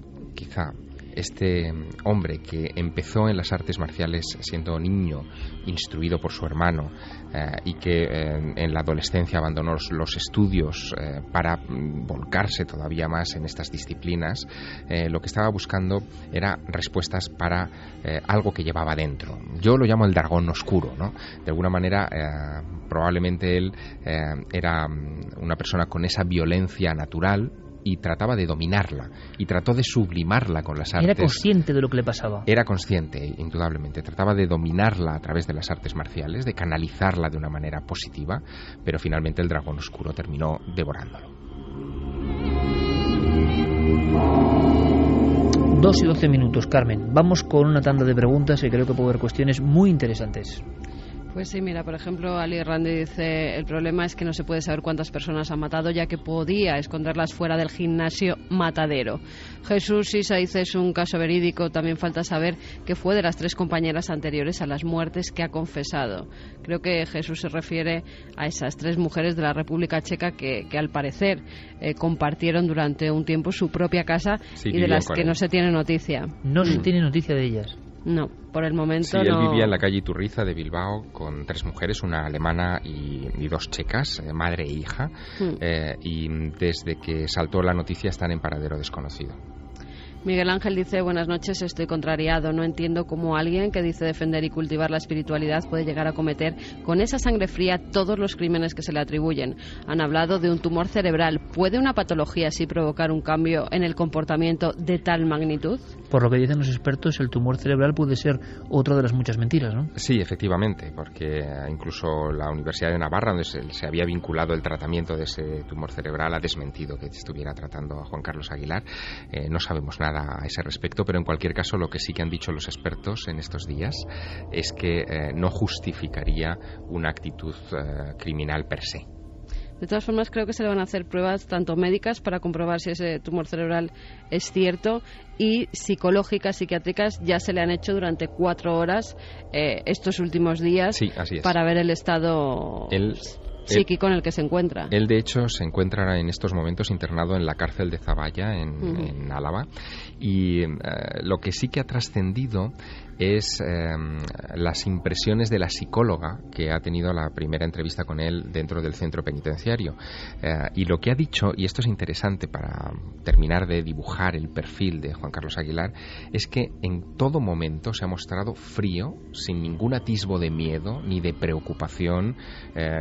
este hombre que empezó en las artes marciales siendo niño, instruido por su hermano, y que en la adolescencia abandonó los estudios para volcarse todavía más en estas disciplinas, lo que estaba buscando era respuestas para algo que llevaba dentro. Yo lo llamo el dragón oscuro, ¿no? De alguna manera, probablemente él era una persona con esa violencia natural y trataba de dominarla y trató de sublimarla con las artes. Era consciente de lo que le pasaba. Era consciente, indudablemente. Trataba de dominarla a través de las artes marciales, de canalizarla de una manera positiva, pero finalmente el dragón oscuro terminó devorándolo. 2:12, Carmen. Vamos con una tanda de preguntas que creo que puede haber cuestiones muy interesantes. Pues sí, mira, por ejemplo, Ali Randy dice: el problema es que no se puede saber cuántas personas ha matado, ya que podía esconderlas fuera del gimnasio matadero. Jesús Sisa dice: es un caso verídico, también falta saber qué fue de las 3 compañeras anteriores a las muertes que ha confesado. Creo que Jesús se refiere a esas 3 mujeres de la República Checa que al parecer compartieron durante un tiempo su propia casa, sí, y de las que no se tiene noticia. No se tiene noticia de ellas. No, por el momento sí, no. Él vivía en la calle Iturriza de Bilbao con 3 mujeres, una alemana y 2 checas, madre e hija, y desde que saltó la noticia están en paradero desconocido. Miguel Ángel dice: buenas noches, estoy contrariado. No entiendo cómo alguien que dice defender y cultivar la espiritualidad puede llegar a cometer con esa sangre fría todos los crímenes que se le atribuyen. Han hablado de un tumor cerebral. ¿Puede una patología así provocar un cambio en el comportamiento de tal magnitud? Por lo que dicen los expertos, el tumor cerebral puede ser otra de las muchas mentiras, ¿no? Sí, efectivamente, porque incluso la Universidad de Navarra, donde se había vinculado el tratamiento de ese tumor cerebral, ha desmentido que estuviera tratando a Juan Carlos Aguilar. No sabemos nada a ese respecto, pero en cualquier caso lo que sí que han dicho los expertos en estos días es que no justificaría una actitud criminal per se. De todas formas, creo que se le van a hacer pruebas tanto médicas para comprobar si ese tumor cerebral es cierto, y psicológicas, psiquiátricas, ya se le han hecho durante 4 horas estos últimos días, sí, así es, para ver el estado psíquico en el que se encuentra. Él, de hecho, se encuentra en estos momentos internado en la cárcel de Zaballa, en Álava, y lo que sí que ha trascendido es las impresiones de la psicóloga que ha tenido la primera entrevista con él dentro del centro penitenciario, y lo que ha dicho, y esto es interesante para terminar de dibujar el perfil de Juan Carlos Aguilar, es que en todo momento se ha mostrado frío, sin ningún atisbo de miedo, ni de preocupación,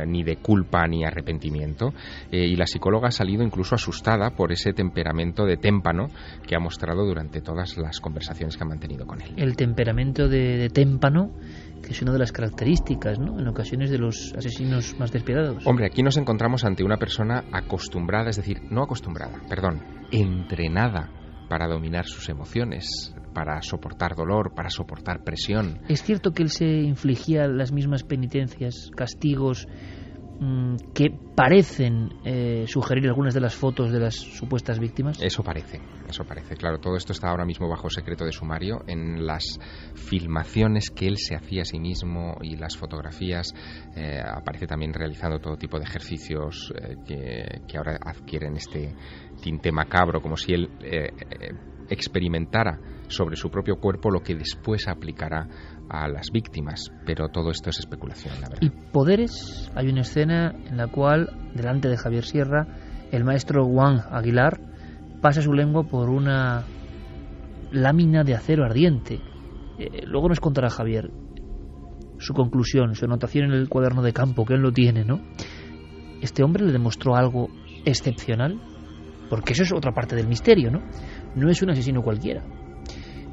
ni de culpa, ni arrepentimiento, y la psicóloga ha salido incluso asustada por ese temperamento de témpano que ha mostrado durante todas las conversaciones que ha mantenido con él. El temperamento de témpano, que es una de las características, ¿no?, en ocasiones de los asesinos más despiadados. Hombre, aquí nos encontramos ante una persona acostumbrada, es decir, no acostumbrada, perdón, entrenada para dominar sus emociones, para soportar dolor, para soportar presión. ¿Es cierto que él se infligía las mismas penitencias, castigos, que parecen sugerir algunas de las fotos de las supuestas víctimas? Eso parece. Claro, todo esto está ahora mismo bajo secreto de sumario. En las filmaciones que él se hacía a sí mismo y las fotografías, aparece también realizando todo tipo de ejercicios que ahora adquieren este tinte macabro, como si él experimentara sobre su propio cuerpo lo que después aplicará a las víctimas, pero todo esto es especulación, la verdad. ¿Y poderes? Hay una escena en la cual, delante de Javier Sierra, el maestro Juan Aguilar pasa su lengua por una lámina de acero ardiente. Luego nos contará Javier su conclusión, su anotación en el cuaderno de campo, que él lo tiene, ¿no? ¿Este hombre le demostró algo excepcional? Porque eso es otra parte del misterio, ¿no? No es un asesino cualquiera.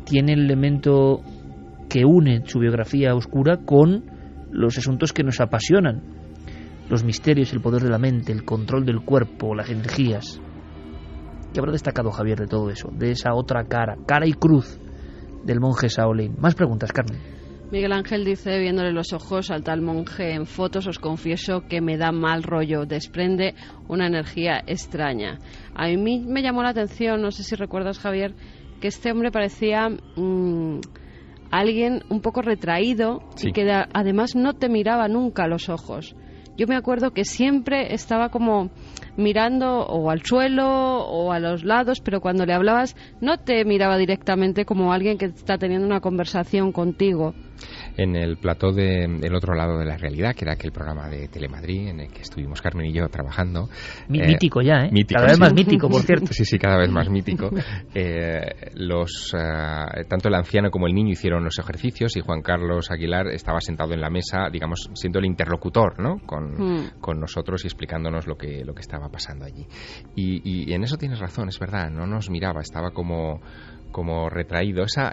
Tiene el elemento que une su biografía oscura con los asuntos que nos apasionan: los misterios, el poder de la mente, el control del cuerpo, las energías. ¿Qué habrá destacado Javier de todo eso? De esa otra cara y cruz del monje Shaolin. Más preguntas, Carmen. Miguel Ángel dice, viéndole los ojos al tal monje en fotos, os confieso que me da mal rollo, desprende una energía extraña. A mí me llamó la atención, no sé si recuerdas, Javier, que este hombre parecía alguien un poco retraído, sí, y que además no te miraba nunca a los ojos. yo me acuerdo que siempre estaba como mirando o al suelo o a los lados, pero cuando le hablabas no te miraba directamente como alguien que está teniendo una conversación contigo. En el plató del otro lado de la realidad, que era aquel programa de Telemadrid en el que estuvimos Carmen y yo trabajando. Mítico ya, ¿eh? Mítico, cada vez sí. más mítico, por cierto. Sí, cada vez más mítico. Tanto el anciano como el niño hicieron los ejercicios y Juan Carlos Aguilar estaba sentado en la mesa, digamos, siendo el interlocutor, ¿no? Con nosotros y explicándonos lo que estaba pasando allí. Y en eso tienes razón, es verdad, no nos miraba, estaba como retraído. Esa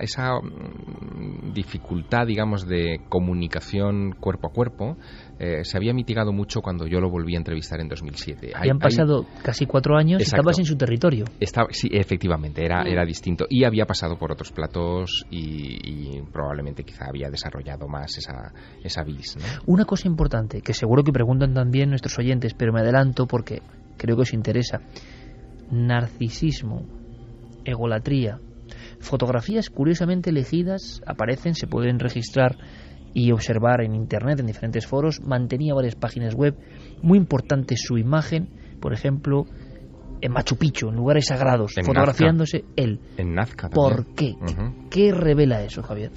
dificultad, digamos, de comunicación cuerpo a cuerpo se había mitigado mucho cuando yo lo volví a entrevistar en 2007. Habían pasado casi 4 años. Exacto. Y estabas en su territorio. Sí, efectivamente, era distinto. Y había pasado por otros platos y probablemente quizá había desarrollado más esa vis, ¿no? Una cosa importante, que seguro que preguntan también nuestros oyentes, pero me adelanto porque creo que os interesa. Narcisismo, egolatría. Fotografías curiosamente elegidas aparecen, se pueden registrar y observar en internet, en diferentes foros. Mantenía varias páginas web. Muy importante su imagen, por ejemplo, en Machu Picchu, en lugares sagrados, en fotografiándose Nazca. Él. En Nazca también. ¿Por qué? Uh-huh. ¿Qué revela eso, Javier?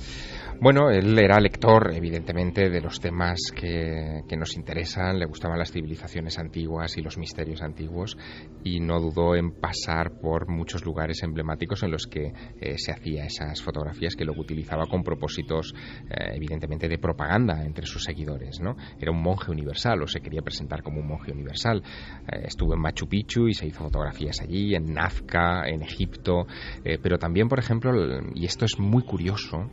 Bueno, él era lector, evidentemente, de los temas que nos interesan, le gustaban las civilizaciones antiguas y los misterios antiguos, y no dudó en pasar por muchos lugares emblemáticos en los que se hacía esas fotografías, que luego utilizaba con propósitos, evidentemente, de propaganda entre sus seguidores, ¿no? Era un monje universal, o se quería presentar como un monje universal. Estuvo en Machu Picchu y se hizo fotografías allí, en Nazca, en Egipto, pero también, por ejemplo, y esto es muy curioso,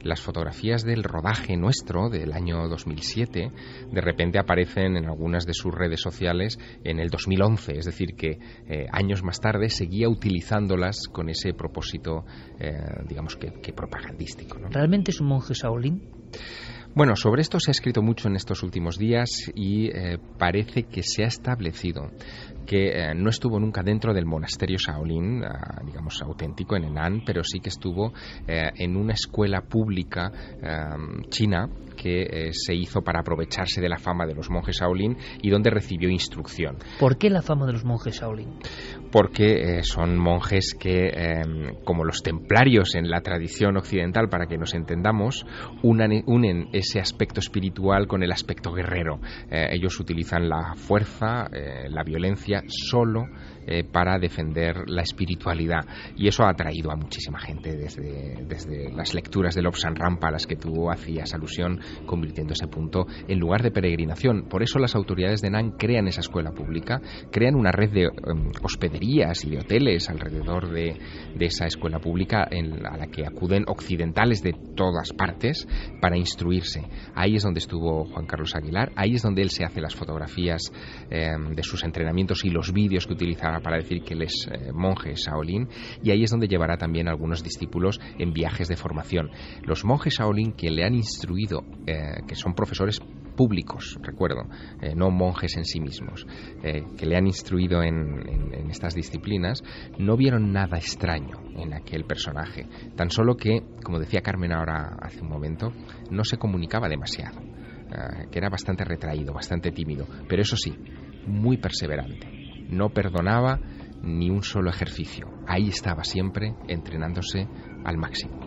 las fotografías del rodaje nuestro del año 2007 de repente aparecen en algunas de sus redes sociales en el 2011, es decir que años más tarde seguía utilizándolas con ese propósito, digamos que propagandístico, ¿no? ¿Realmente es un monje Shaolin? Bueno, sobre esto se ha escrito mucho en estos últimos días y parece que se ha establecido que no estuvo nunca dentro del monasterio Shaolin, digamos auténtico en Henan, pero sí que estuvo en una escuela pública china que se hizo para aprovecharse de la fama de los monjes Shaolin y donde recibió instrucción. ¿Por qué la fama de los monjes Shaolin? Porque son monjes que, como los templarios en la tradición occidental, para que nos entendamos, unen ese aspecto espiritual con el aspecto guerrero. Ellos utilizan la fuerza, la violencia, solo para defender la espiritualidad, y eso ha atraído a muchísima gente desde las lecturas de Lobsang Rampa a las que tú hacías alusión, convirtiendo ese punto en lugar de peregrinación. Por eso las autoridades de Henan crean esa escuela pública, crean una red de hospederías y de hoteles alrededor de esa escuela pública a la que acuden occidentales de todas partes para instruirse. Ahí es donde estuvo Juan Carlos Aguilar, ahí es donde él se hace las fotografías de sus entrenamientos y los vídeos que utilizará para decir que él es monje Shaolin, y ahí es donde llevará también a algunos discípulos en viajes de formación. Los monjes Shaolin que le han instruido, que son profesores públicos, recuerdo, no monjes en sí mismos, que le han instruido en estas disciplinas, no vieron nada extraño en aquel personaje, tan solo que, como decía Carmen ahora hace un momento, no se comunicaba demasiado, que era bastante retraído, bastante tímido, pero eso sí, muy perseverante. No perdonaba ni un solo ejercicio. Ahí estaba siempre entrenándose al máximo.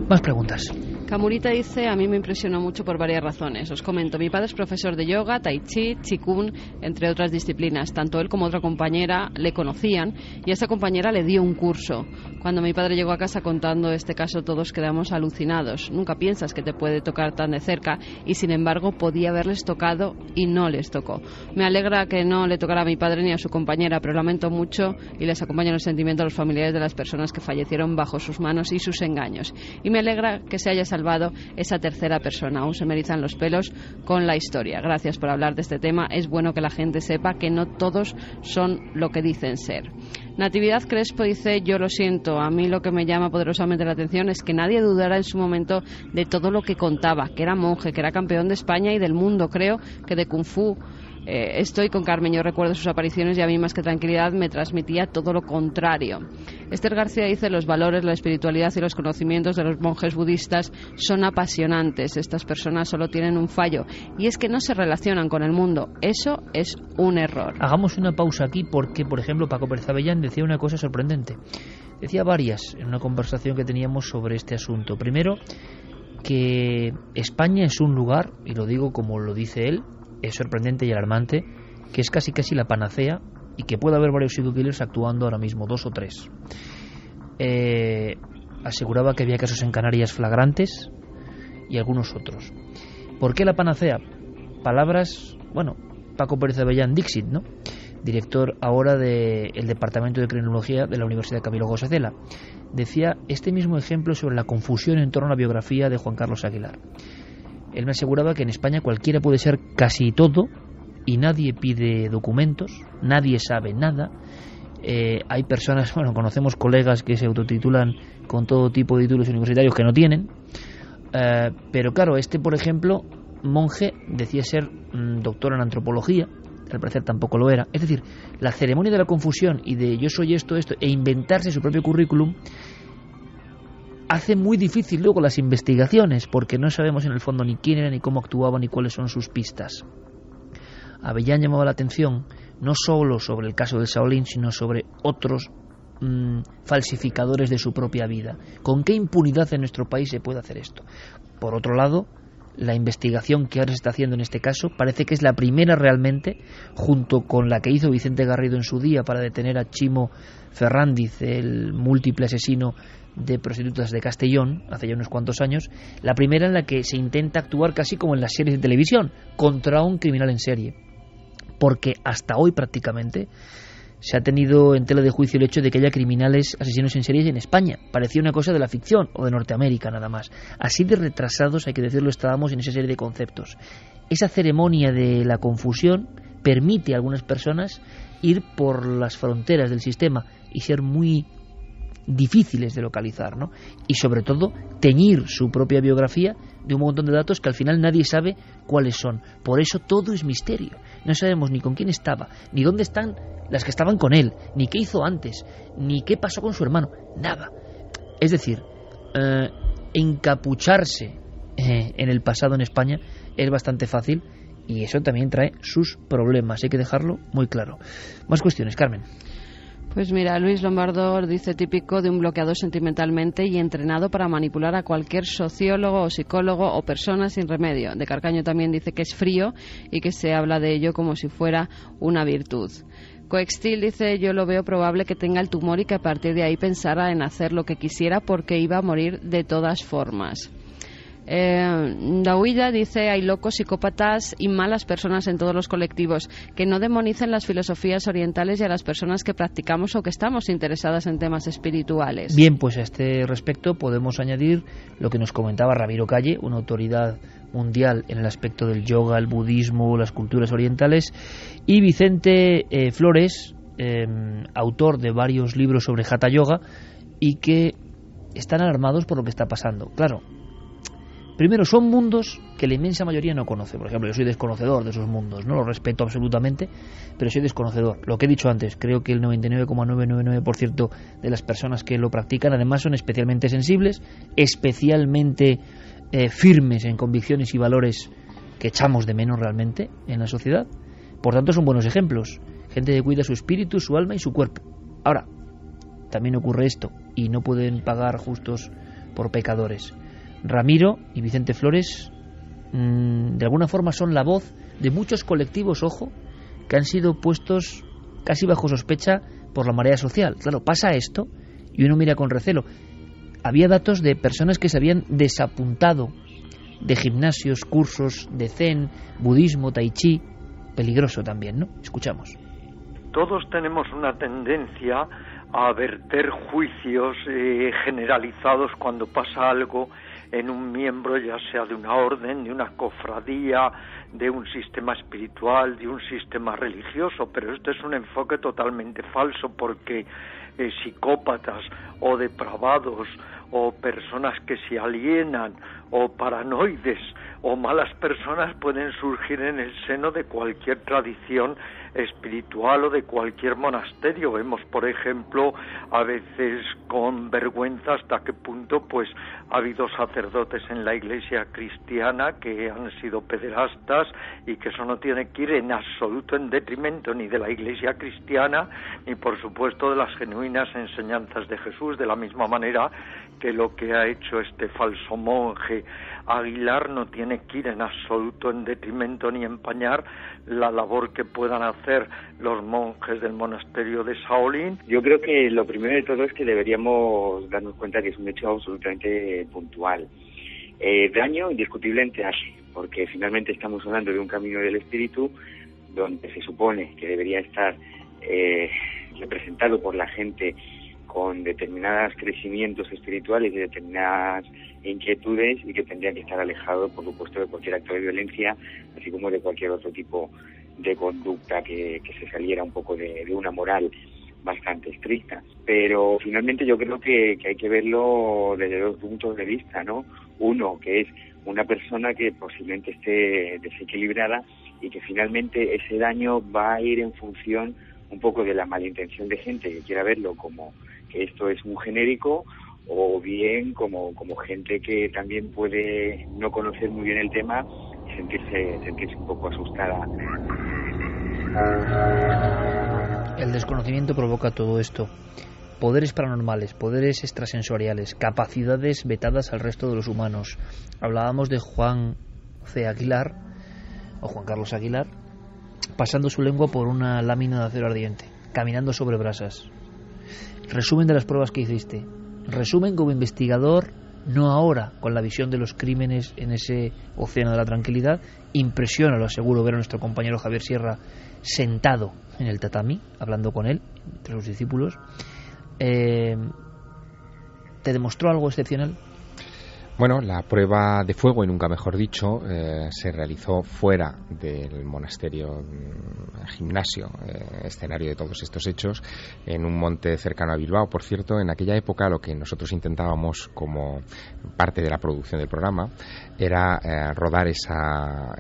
Más preguntas. Camurita dice, a mí me impresionó mucho por varias razones. Os comento, mi padre es profesor de yoga, tai chi, qigong, entre otras disciplinas. Tanto él como otra compañera le conocían y esa compañera le dio un curso. Cuando mi padre llegó a casa contando este caso, todos quedamos alucinados. Nunca piensas que te puede tocar tan de cerca y sin embargo podía haberles tocado y no les tocó. Me alegra que no le tocara a mi padre ni a su compañera, pero lamento mucho y les acompaño los sentimientos a los familiares de las personas que fallecieron bajo sus manos y sus engaños. Y me alegra que se haya salvado esa tercera persona. Aún se me erizan los pelos con la historia. Gracias por hablar de este tema. Es bueno que la gente sepa que no todos son lo que dicen ser. Natividad Crespo dice, yo lo siento, a mí lo que me llama poderosamente la atención es que nadie dudara en su momento de todo lo que contaba, que era monje, que era campeón de España y del mundo, creo que de Kung Fu, estoy con Carmen, yo recuerdo sus apariciones y a mí más que tranquilidad me transmitía todo lo contrario. Esther García dice: los valores, la espiritualidad y los conocimientos de los monjes budistas son apasionantes. Estas personas solo tienen un fallo, y es que no se relacionan con el mundo. Eso es un error. Hagamos una pausa aquí porque, por ejemplo, Paco Pérez Avellán decía una cosa sorprendente. Decía varias en una conversación que teníamos sobre este asunto. Primero, que España es un lugar, y lo digo como lo dice él, es sorprendente y alarmante, que es casi la panacea y que puede haber varios serial killers actuando ahora mismo, 2 o 3. Aseguraba que había casos en Canarias flagrantes y algunos otros. ¿Por qué la panacea? Palabras, bueno, Paco Pérez Avellán Dixit, ¿no? Director ahora del Departamento de Criminología de la Universidad Camilo José Cela. Decía este mismo ejemplo sobre la confusión en torno a la biografía de Juan Carlos Aguilar. Él me aseguraba que en España cualquiera puede ser casi todo y nadie pide documentos, nadie sabe nada. Hay personas, bueno, conocemos colegas que se autotitulan con todo tipo de títulos universitarios que no tienen, pero claro, por ejemplo, monje, decía ser doctor en antropología, al parecer tampoco lo era. Es decir, la ceremonia de la confusión y de yo soy esto, e inventarse su propio currículum hace muy difícil luego las investigaciones, porque no sabemos en el fondo ni quién era, ni cómo actuaba, ni cuáles son sus pistas. Avellán llamaba la atención no solo sobre el caso del Shaolin, sino sobre otros falsificadores de su propia vida. ¿Con qué impunidad en nuestro país se puede hacer esto? Por otro lado, la investigación que ahora se está haciendo en este caso parece que es la primera realmente, junto con la que hizo Vicente Garrido en su día para detener a Chimo Ferrandiz, el múltiple asesino de prostitutas de Castellón, hace ya unos cuantos años, la primera en la que se intenta actuar casi como en las series de televisión, contra un criminal en serie. Porque hasta hoy prácticamente se ha tenido en tela de juicio el hecho de que haya criminales asesinos en serie en España. Parecía una cosa de la ficción o de Norteamérica nada más. Así de retrasados, hay que decirlo, estábamos en esa serie de conceptos. Esa ceremonia de la confusión permite a algunas personas ir por las fronteras del sistema y ser muy difíciles de localizar, ¿no? Y sobre todo teñir su propia biografía de un montón de datos que al final nadie sabe cuáles son. Por eso todo es misterio. No sabemos ni con quién estaba, ni dónde están las que estaban con él, ni qué hizo antes, ni qué pasó con su hermano, nada. Es decir, encapucharse en el pasado en España es bastante fácil, y eso también trae sus problemas, hay que dejarlo muy claro. Más cuestiones, Carmen. Pues mira, Luis Lombardo dice: típico de un bloqueado sentimentalmente y entrenado para manipular a cualquier sociólogo o psicólogo o persona sin remedio. De Carcaño también dice que es frío y que se habla de ello como si fuera una virtud. Coextil dice: yo lo veo probable que tenga el tumor y que a partir de ahí pensara en hacer lo que quisiera porque iba a morir de todas formas. Dahuilla dice: hay locos, psicópatas y malas personas en todos los colectivos, que no demonicen las filosofías orientales y a las personas que practicamos o que estamos interesadas en temas espirituales. Bien, pues a este respecto podemos añadir lo que nos comentaba Ramiro Calle, una autoridad mundial en el aspecto del yoga, el budismo, las culturas orientales, y Vicente Flores, autor de varios libros sobre Hatha Yoga, y que están alarmados por lo que está pasando. Claro, primero, son mundos que la inmensa mayoría no conoce. Por ejemplo, yo soy desconocedor de esos mundos, no los respeto absolutamente, pero soy desconocedor. Lo que he dicho antes, creo que el 99,999% de las personas que lo practican además son especialmente sensibles, especialmente firmes en convicciones y valores que echamos de menos realmente en la sociedad. Por tanto, son buenos ejemplos. Gente que cuida su espíritu, su alma y su cuerpo. Ahora, también ocurre esto, y no pueden pagar justos por pecadores. Ramiro y Vicente Flores de alguna forma son la voz de muchos colectivos, ojo, que han sido puestos casi bajo sospecha por la marea social. Claro, pasa esto y uno mira con recelo. Había datos de personas que se habían desapuntado de gimnasios, cursos de zen, budismo, tai chi. Peligroso también, ¿no? Escuchamos. Todos tenemos una tendencia a verter juicios generalizados cuando pasa algo en un miembro, ya sea de una orden, de una cofradía, de un sistema espiritual, de un sistema religioso, pero este es un enfoque totalmente falso, porque psicópatas o depravados o personas que se alienan o paranoides o malas personas pueden surgir en el seno de cualquier tradición espiritual o de cualquier monasterio. Vemos, por ejemplo, a veces con vergüenza hasta qué punto pues ha habido sacerdotes en la Iglesia cristiana que han sido pederastas, y que eso no tiene que ir en absoluto en detrimento ni de la Iglesia cristiana ni por supuesto de las genuinas enseñanzas de Jesús, de la misma manera que lo que ha hecho este falso monje Aguilar no tiene que ir en absoluto en detrimento ni empañar la labor que puedan hacer los monjes del monasterio de Shaolin. Yo creo que lo primero de todo es que deberíamos darnos cuenta que es un hecho absolutamente puntual. Daño indiscutiblemente hace, porque finalmente estamos hablando de un camino del espíritu donde se supone que debería estar representado por la gente con determinados crecimientos espirituales y determinadas inquietudes, y que tendría que estar alejado, por supuesto, de cualquier acto de violencia, así como de cualquier otro tipo de conducta que se saliera un poco de una moral bastante estricta. Pero finalmente yo creo que hay que verlo desde dos puntos de vista, ¿no? Uno, que es una persona que posiblemente esté desequilibrada y que finalmente ese daño va a ir en función un poco de la malintención de gente que quiera verlo como que esto es un genérico, o bien como gente que también puede no conocer muy bien el tema y sentirse un poco asustada. El desconocimiento provoca todo esto. Poderes paranormales, poderes extrasensoriales, capacidades vetadas al resto de los humanos. Hablábamos de Juan C. Aguilar, o Juan Carlos Aguilar, pasando su lengua por una lámina de acero ardiente, caminando sobre brasas. Resumen de las pruebas que hiciste. Resumen como investigador, no ahora con la visión de los crímenes en ese océano de la tranquilidad. Impresiona, lo aseguro, ver a nuestro compañero Javier Sierra sentado en el tatami, hablando con él, entre los discípulos. ¿Te demostró algo excepcional? Bueno, la prueba de fuego, y nunca mejor dicho, se realizó fuera del monasterio, gimnasio, escenario de todos estos hechos, en un monte cercano a Bilbao. Por cierto, en aquella época lo que nosotros intentábamos como parte de la producción del programa era rodar esa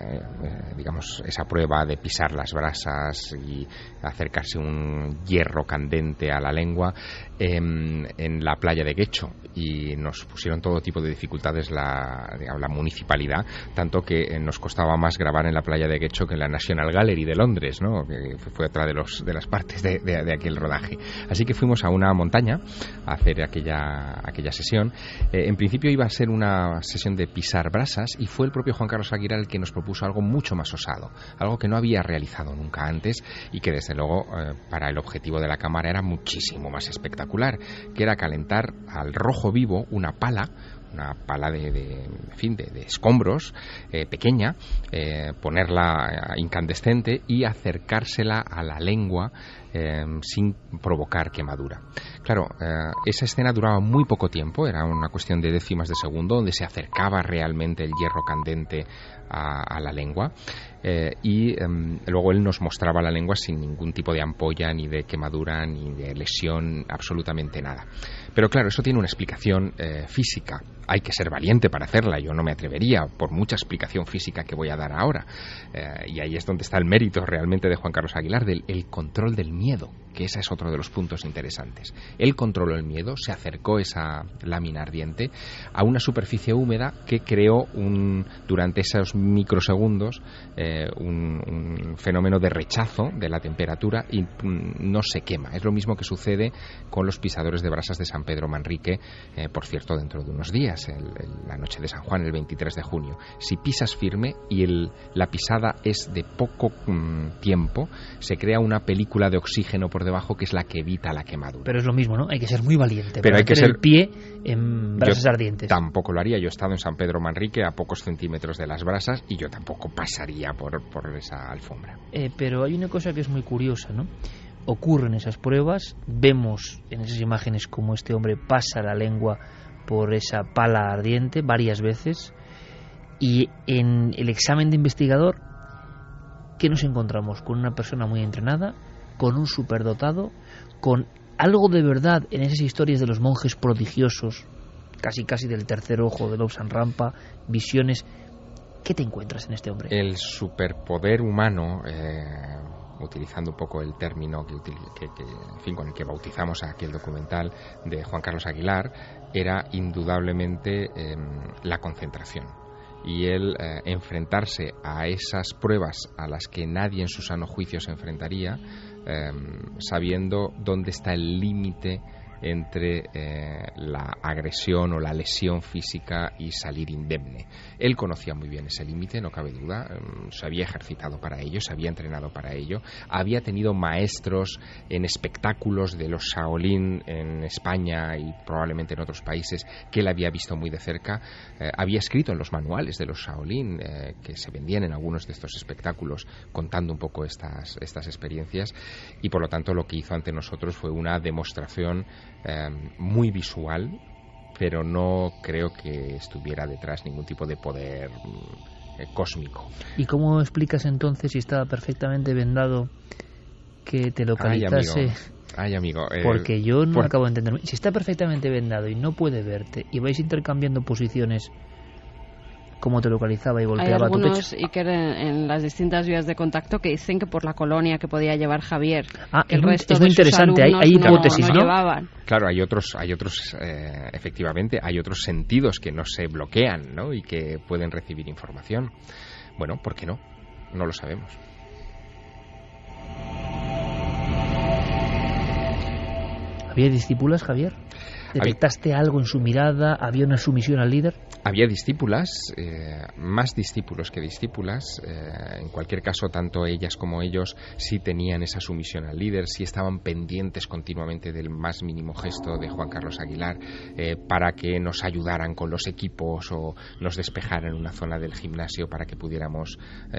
prueba de pisar las brasas y acercarse un hierro candente a la lengua en la playa de Guecho, y nos pusieron todo tipo de dificultades la municipalidad, tanto que nos costaba más grabar en la playa de Guecho que en la National Gallery de Londres, ¿no? Que fue otra de las partes de aquel rodaje. Así que fuimos a una montaña a hacer aquella sesión. En principio iba a ser una sesión de pisar brasas, y fue el propio Juan Carlos Aguilar el que nos propuso algo mucho más osado, algo que no había realizado nunca antes, y que desde luego para el objetivo de la cámara era muchísimo más espectacular, que era calentar al rojo vivo una pala de escombros pequeña, ponerla incandescente y acercársela a la lengua sin provocar quemadura. Claro, esa escena duraba muy poco tiempo, era una cuestión de décimas de segundo, donde se acercaba realmente el hierro candente a la lengua, y luego él nos mostraba la lengua sin ningún tipo de ampolla, ni de quemadura, ni de lesión, absolutamente nada. Pero claro, eso tiene una explicación física. Hay que ser valiente para hacerla. Yo no me atrevería, por mucha explicación física que voy a dar ahora. Y ahí es donde está el mérito realmente de Juan Carlos Aguilar, el control del miedo, que ese es otro de los puntos interesantes. Él controló el miedo, se acercó esa lámina ardiente a una superficie húmeda que creó durante esos microsegundos un fenómeno de rechazo de la temperatura, y no se quema. Es lo mismo que sucede con los pisadores de brasas de San Pedro Manrique, por cierto, dentro de unos días, la noche de San Juan, el 23 de junio. Si pisas firme y la pisada es de poco tiempo, se crea una película de oxígeno por debajo que es la que evita la quemadura. Pero es lo mismo, ¿no? Hay que ser muy valiente. Pero hay que ser el pie en brasas ardientes. Tampoco lo haría. Yo he estado en San Pedro Manrique a pocos centímetros de las brasas, y yo tampoco pasaría por esa alfombra. Pero hay una cosa que es muy curiosa, ¿no? Ocurren esas pruebas, vemos en esas imágenes como este hombre pasa la lengua por esa pala ardiente varias veces, y en el examen de investigador, ¿qué nos encontramos? Con una persona muy entrenada, con un superdotado, con algo de verdad en esas historias de los monjes prodigiosos, casi del tercer ojo de Lobsang Rampa, visiones. ¿Qué te encuentras en este hombre? El superpoder humano, utilizando un poco el término que en fin, con el que bautizamos aquel documental de Juan Carlos Aguilar, era indudablemente la concentración. Y el enfrentarse a esas pruebas a las que nadie en su sano juicio se enfrentaría, sabiendo dónde está el límite entre la agresión o la lesión física y salir indemne. Él conocía muy bien ese límite, no cabe duda, se había ejercitado para ello, se había entrenado para ello, había tenido maestros en espectáculos de los Shaolin en España y probablemente en otros países que él había visto muy de cerca, había escrito en los manuales de los Shaolin que se vendían en algunos de estos espectáculos contando un poco estas experiencias, y por lo tanto lo que hizo ante nosotros fue una demostración muy visual, pero no creo que estuviera detrás ningún tipo de poder cósmico. ¿Y cómo explicas entonces, si estaba perfectamente vendado, que te localizase? Ay, amigo. Porque yo no acabo de entender. Si está perfectamente vendado y no puede verte y vais intercambiando posiciones, cómo te localizaba y golpeaba tu pecho. Hay algunos, Iker, en las distintas vías de contacto, que dicen que por la colonia que podía llevar Javier, que el resto es muy de interesante. sus Hay hipótesis, no llevaban. Claro, hay otros efectivamente, hay otros sentidos que no se bloquean, ¿no? Y que pueden recibir información. Bueno, ¿por qué no? No lo sabemos. ¿Había discípulas, Javier? ¿Detectaste algo en su mirada? ¿Había una sumisión al líder? Había discípulas, más discípulos que discípulas. En cualquier caso, tanto ellas como ellos sí tenían esa sumisión al líder, sí estaban pendientes continuamente del más mínimo gesto de Juan Carlos Aguilar para que nos ayudaran con los equipos o nos despejaran una zona del gimnasio para que pudiéramos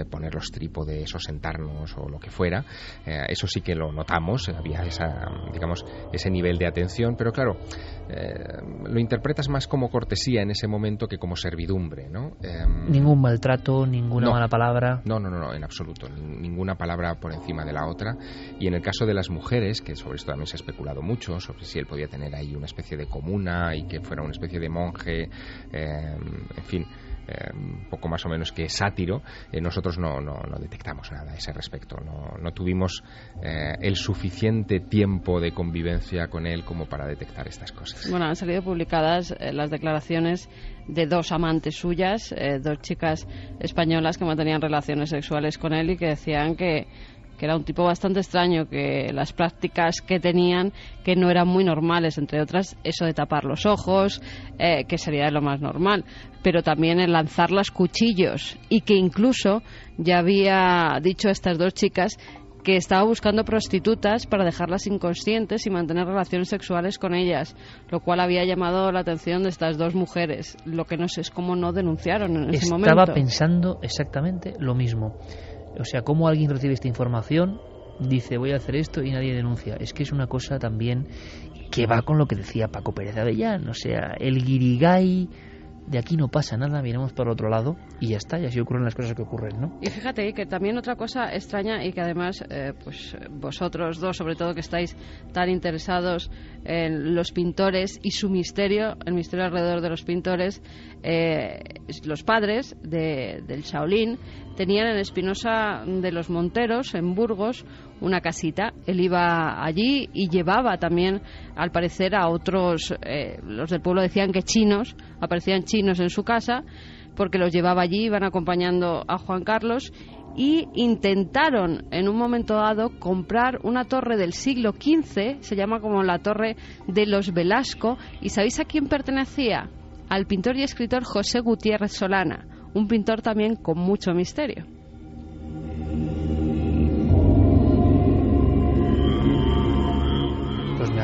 poner los trípodes o sentarnos o lo que fuera. Eso sí que lo notamos, había ese nivel de atención, pero claro, lo interpretas más como cortesía en ese momento que como servidumbre, ¿no? Ningún maltrato, ninguna mala palabra. No, en absoluto, ninguna palabra por encima de la otra. Y en el caso de las mujeres, que sobre esto también se ha especulado mucho, sobre si él podía tener ahí una especie de comuna y que fuera una especie de monje, en fin, un poco más o menos que sátiro, nosotros no detectamos nada a ese respecto, no tuvimos el suficiente tiempo de convivencia con él como para detectar estas cosas. Bueno, han salido publicadas las declaraciones de dos amantes suyas, dos chicas españolas que mantenían relaciones sexuales con él y que decían que era un tipo bastante extraño, que las prácticas que tenían que no eran muy normales, entre otras eso de tapar los ojos, que sería lo más normal, pero también el lanzar los cuchillos, y que incluso ya había dicho a estas dos chicas que estaba buscando prostitutas para dejarlas inconscientes y mantener relaciones sexuales con ellas, lo cual había llamado la atención de estas dos mujeres. Lo que no sé es cómo no denunciaron en ese momento. Estaba pensando exactamente lo mismo. O sea, cómo alguien recibe esta información, dice voy a hacer esto y nadie denuncia. Es que es una cosa también que va con lo que decía Paco Pérez de Avellán. O sea, el guirigay de aquí no pasa nada, miremos para otro lado y ya está, y así ocurren las cosas que ocurren, ¿no? Y fíjate que también otra cosa extraña, y que además pues vosotros dos, sobre todo, que estáis tan interesados en los pintores y su misterio, el misterio alrededor de los pintores, los padres del Shaolin tenían en Espinosa de los Monteros, en Burgos, una casita. Él iba allí y llevaba también, al parecer, a otros, los del pueblo decían que chinos, aparecían chinos en su casa, porque los llevaba allí, iban acompañando a Juan Carlos, y intentaron en un momento dado comprar una torre del siglo XV, se llama como la Torre de los Velasco, y ¿sabéis a quién pertenecía? Al pintor y escritor José Gutiérrez Solana, un pintor también con mucho misterio. Pues me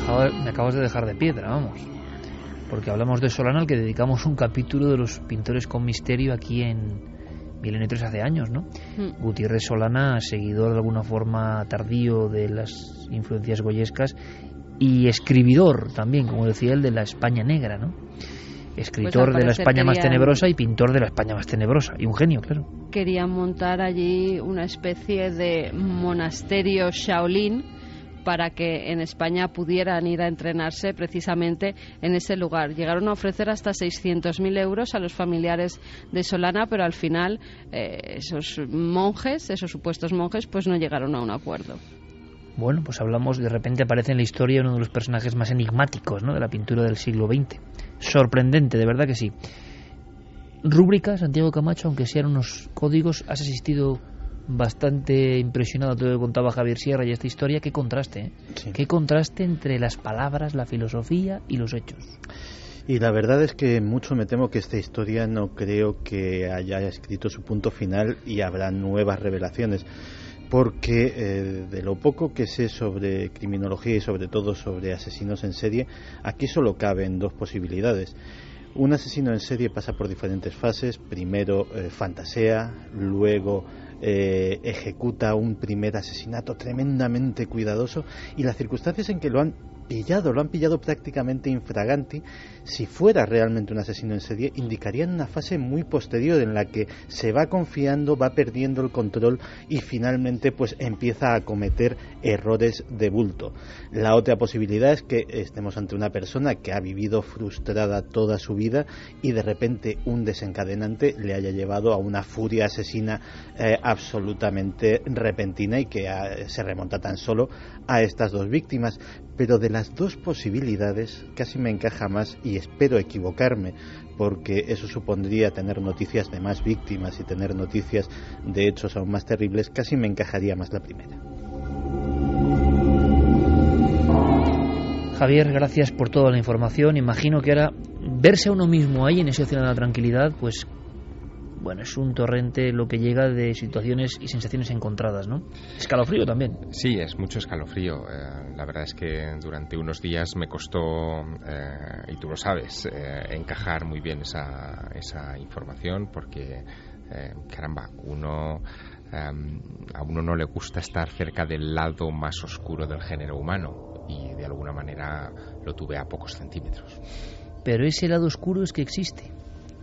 acabas de dejar de piedra, vamos. Porque hablamos de Solana, al que dedicamos un capítulo de los pintores con misterio aquí en Milenio 3 hace años, ¿no? Gutiérrez Solana, seguidor de alguna forma tardío de las influencias goyescas y escribidor también, como decía él, de la España negra, ¿no? Escritor de la España más tenebrosa y pintor de la España más tenebrosa, y un genio, claro. Querían montar allí una especie de monasterio Shaolin para que en España pudieran ir a entrenarse precisamente en ese lugar. Llegaron a ofrecer hasta 600.000 euros a los familiares de Solana, pero al final esos supuestos monjes, pues no llegaron a un acuerdo. Bueno, pues hablamos, de repente aparece en la historia uno de los personajes más enigmáticos, ¿no?, de la pintura del siglo XX. Sorprendente, de verdad que sí. Rúbrica, Santiago Camacho, aunque sean unos códigos, has asistido bastante impresionado todo lo que contaba Javier Sierra y esta historia. Qué contraste, ¿eh? Sí. Qué contraste entre las palabras, la filosofía y los hechos. Y la verdad es que mucho me temo que esta historia no creo que haya escrito su punto final y habrá nuevas revelaciones, porque de lo poco que sé sobre criminología y sobre todo sobre asesinos en serie, aquí solo caben dos posibilidades. Un asesino en serie pasa por diferentes fases. Primero fantasea, luego ejecuta un primer asesinato tremendamente cuidadoso, y las circunstancias en que lo han pillado prácticamente infraganti, si fuera realmente un asesino en serie, indicarían una fase muy posterior en la que se va confiando, va perdiendo el control y finalmente pues empieza a cometer errores de bulto. La otra posibilidad es que estemos ante una persona que ha vivido frustrada toda su vida y de repente un desencadenante le haya llevado a una furia asesina absolutamente repentina y que se remonta tan solo a estas dos víctimas. Pero de las dos posibilidades casi me encaja más, y espero equivocarme, porque eso supondría tener noticias de más víctimas y tener noticias de hechos aún más terribles, casi me encajaría más la primera. Javier, gracias por toda la información. Imagino que ahora verse a uno mismo ahí en ese océano de la tranquilidad, pues bueno, es un torrente lo que llega de situaciones y sensaciones encontradas, ¿no? Escalofrío también. Sí, es mucho escalofrío. La verdad es que durante unos días me costó, y tú lo sabes, encajar muy bien esa información, porque, caramba, a uno no le gusta estar cerca del lado más oscuro del género humano, y de alguna manera lo tuve a pocos centímetros. Pero ese lado oscuro es que existe.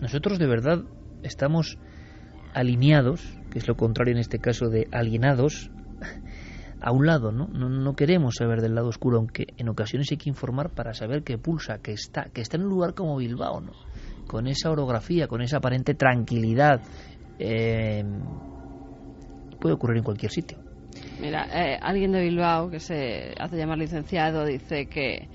Nosotros de verdad estamos alineados, que es lo contrario en este caso de alienados, a un lado, ¿no? No queremos saber del lado oscuro, aunque en ocasiones hay que informar para saber que pulsa, que está en un lugar como Bilbao, ¿no? Con esa orografía, con esa aparente tranquilidad. Puede ocurrir en cualquier sitio. Mira, alguien de Bilbao que se hace llamar licenciado dice que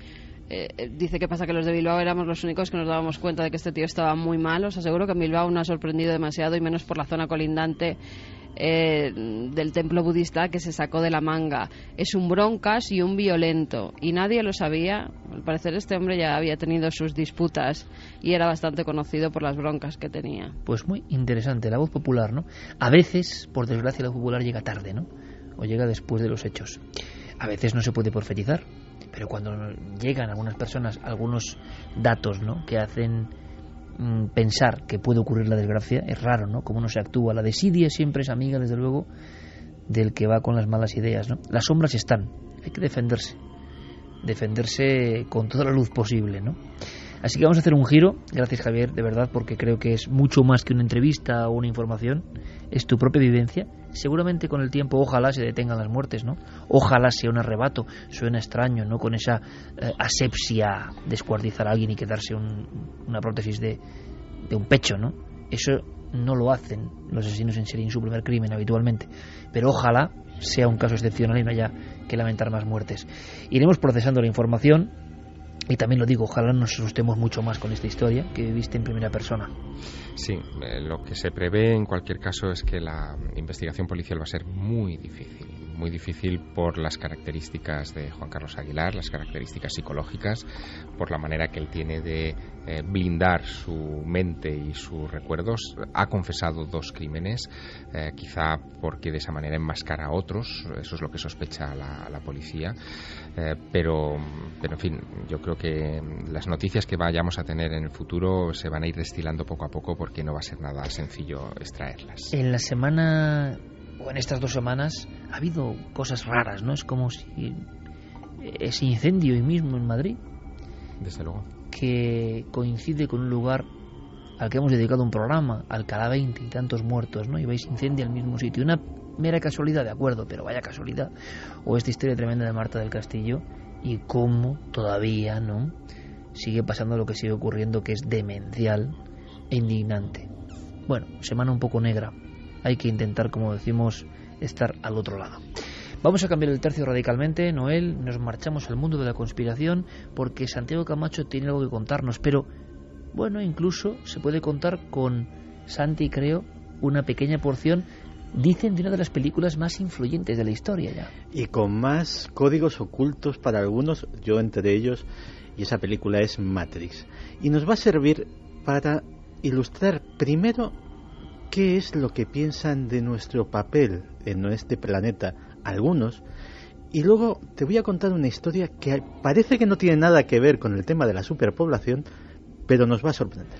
pasa que los de Bilbao éramos los únicos que nos dábamos cuenta de que este tío estaba muy mal. Os aseguro que en Bilbao no ha sorprendido demasiado, y menos por la zona colindante del templo budista que se sacó de la manga. Es un broncas y un violento, y nadie lo sabía. Al parecer este hombre ya había tenido sus disputas y era bastante conocido por las broncas que tenía. Pues muy interesante, la voz popular, ¿no? A veces, por desgracia, la voz popular llega tarde, ¿no? O llega después de los hechos. A veces no se puede profetizar, pero cuando llegan algunas personas algunos datos, ¿no?, que hacen pensar que puede ocurrir la desgracia, es raro, ¿no?, cómo no se actúa. La desidia siempre es amiga, desde luego, del que va con las malas ideas, ¿no? Las sombras están, hay que defenderse con toda la luz posible, ¿no? Así que vamos a hacer un giro. Gracias, Javier, de verdad, porque creo que es mucho más que una entrevista o una información. Es tu propia vivencia. Seguramente con el tiempo ojalá se detengan las muertes, ¿no? Ojalá sea un arrebato. Suena extraño, ¿no?, con esa asepsia, descuartizar a alguien y quedarse una prótesis de un pecho, ¿no? Eso no lo hacen los asesinos en serie en su primer crimen habitualmente. Pero ojalá sea un caso excepcional y no haya que lamentar más muertes. Iremos procesando la información. Y también lo digo, ojalá nos asustemos mucho más con esta historia que viviste en primera persona. Sí, lo que se prevé en cualquier caso es que la investigación policial va a ser muy difícil por las características de Juan Carlos Aguilar, las características psicológicas, por la manera que él tiene de blindar su mente y sus recuerdos. Ha confesado 2 crímenes, quizá porque de esa manera enmascara a otros, eso es lo que sospecha la policía, pero en fin, yo creo que las noticias que vayamos a tener en el futuro se van a ir destilando poco a poco, porque no va a ser nada sencillo extraerlas. En la semana, o en estas 2 semanas, ha habido cosas raras, ¿no? Es como si ese incendio hoy mismo en Madrid, desde luego, que coincide con un lugar al que hemos dedicado un programa, Alcalá 20 y tantos muertos, ¿no? Y veis incendia el mismo sitio. Una mera casualidad, de acuerdo, pero vaya casualidad. O esta historia tremenda de Marta del Castillo, y cómo todavía, ¿no?, sigue pasando lo que sigue ocurriendo, que es demencial e indignante. Bueno, semana un poco negra. Hay que intentar, como decimos, estar al otro lado. Vamos a cambiar el tercio radicalmente, Noel. Nos marchamos al mundo de la conspiración, porque Santiago Camacho tiene algo que contarnos, pero bueno, incluso se puede contar con Santi, creo, una pequeña porción, dicen, de una de las películas más influyentes de la historia ya. Y con más códigos ocultos para algunos, yo entre ellos, y esa película es Matrix. Y nos va a servir para ilustrar primero qué es lo que piensan de nuestro papel en este planeta algunos, y luego te voy a contar una historia que parece que no tiene nada que ver con el tema de la superpoblación, pero nos va a sorprender.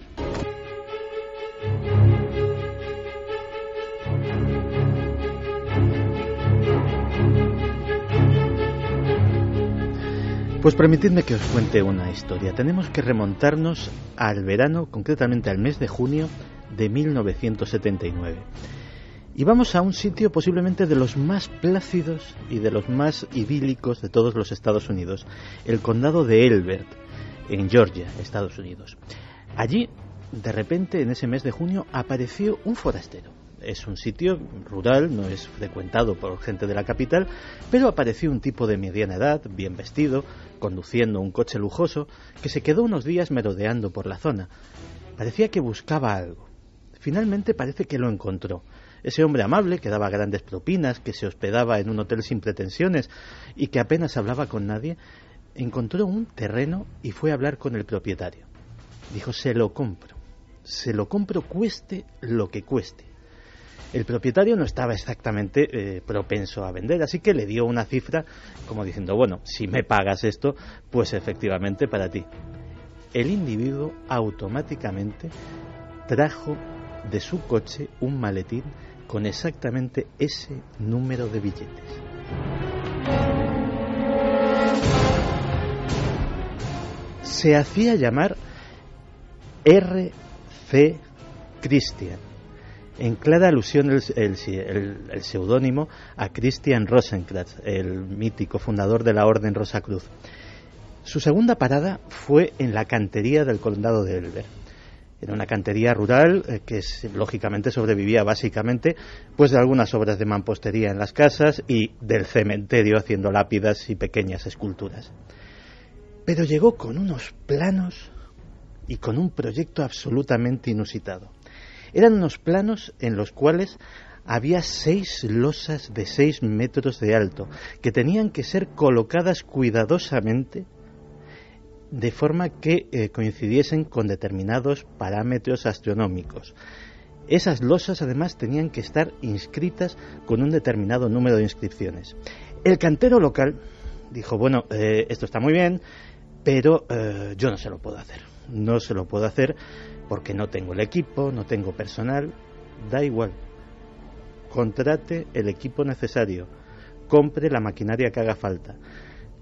Pues permitidme que os cuente una historia. Tenemos que remontarnos al verano, concretamente al mes de junio de 1979. Y vamos a un sitio posiblemente de los más plácidos y de los más idílicos de todos los Estados Unidos, el condado de Elbert, en Georgia, Estados Unidos. Allí, de repente, en ese mes de junio, apareció un forastero. Es un sitio rural, no es frecuentado por gente de la capital, pero apareció un tipo de mediana edad, bien vestido, conduciendo un coche lujoso, que se quedó unos días merodeando por la zona. Parecía que buscaba algo. Finalmente parece que lo encontró. Ese hombre amable, que daba grandes propinas, que se hospedaba en un hotel sin pretensiones y que apenas hablaba con nadie, encontró un terreno y fue a hablar con el propietario. Dijo: se lo compro cueste lo que cueste. El propietario no estaba exactamente propenso a vender, así que le dio una cifra como diciendo: bueno, si me pagas esto, pues efectivamente para ti. El individuo automáticamente trajo de su coche un maletín con exactamente ese número de billetes. Se hacía llamar R.C. Christian, en clara alusión el seudónimo a Christian Rosenkrantz, el mítico fundador de la Orden Rosacruz. Su segunda parada fue en la cantería del condado de Elbert. Era una cantería rural que lógicamente sobrevivía básicamente pues de algunas obras de mampostería en las casas y del cementerio haciendo lápidas y pequeñas esculturas. Pero llegó con unos planos y con un proyecto absolutamente inusitado. Eran unos planos en los cuales había 6 losas de 6 metros de alto que tenían que ser colocadas cuidadosamente de forma que coincidiesen con determinados parámetros astronómicos. Esas losas además tenían que estar inscritas con un determinado número de inscripciones. El cantero local dijo: bueno, esto está muy bien, pero yo no se lo puedo hacer. No se lo puedo hacer porque no tengo el equipo, no tengo personal. Da igual. Contrate el equipo necesario. Compre la maquinaria que haga falta.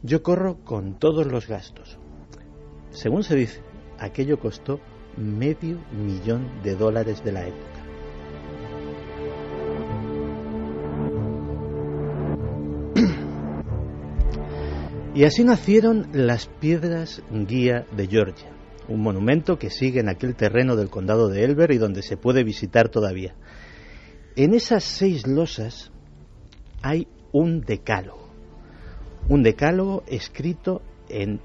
Yo corro con todos los gastos. Según se dice, aquello costó $500,000 de la época. Y así nacieron las piedras guía de Georgia, un monumento que sigue en aquel terreno del condado de Elbert y donde se puede visitar todavía. En esas 6 losas hay un decálogo escrito en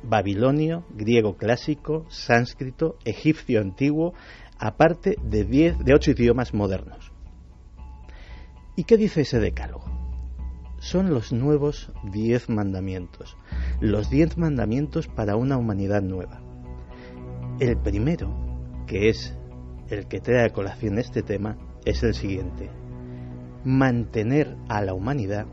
babilonio, griego clásico, sánscrito, egipcio antiguo, aparte de 8 idiomas modernos. ¿Y qué dice ese decálogo? Son los nuevos 10 mandamientos, los 10 mandamientos para una humanidad nueva. El primero, que es el que trae a colación este tema, es el siguiente: mantener a la humanidad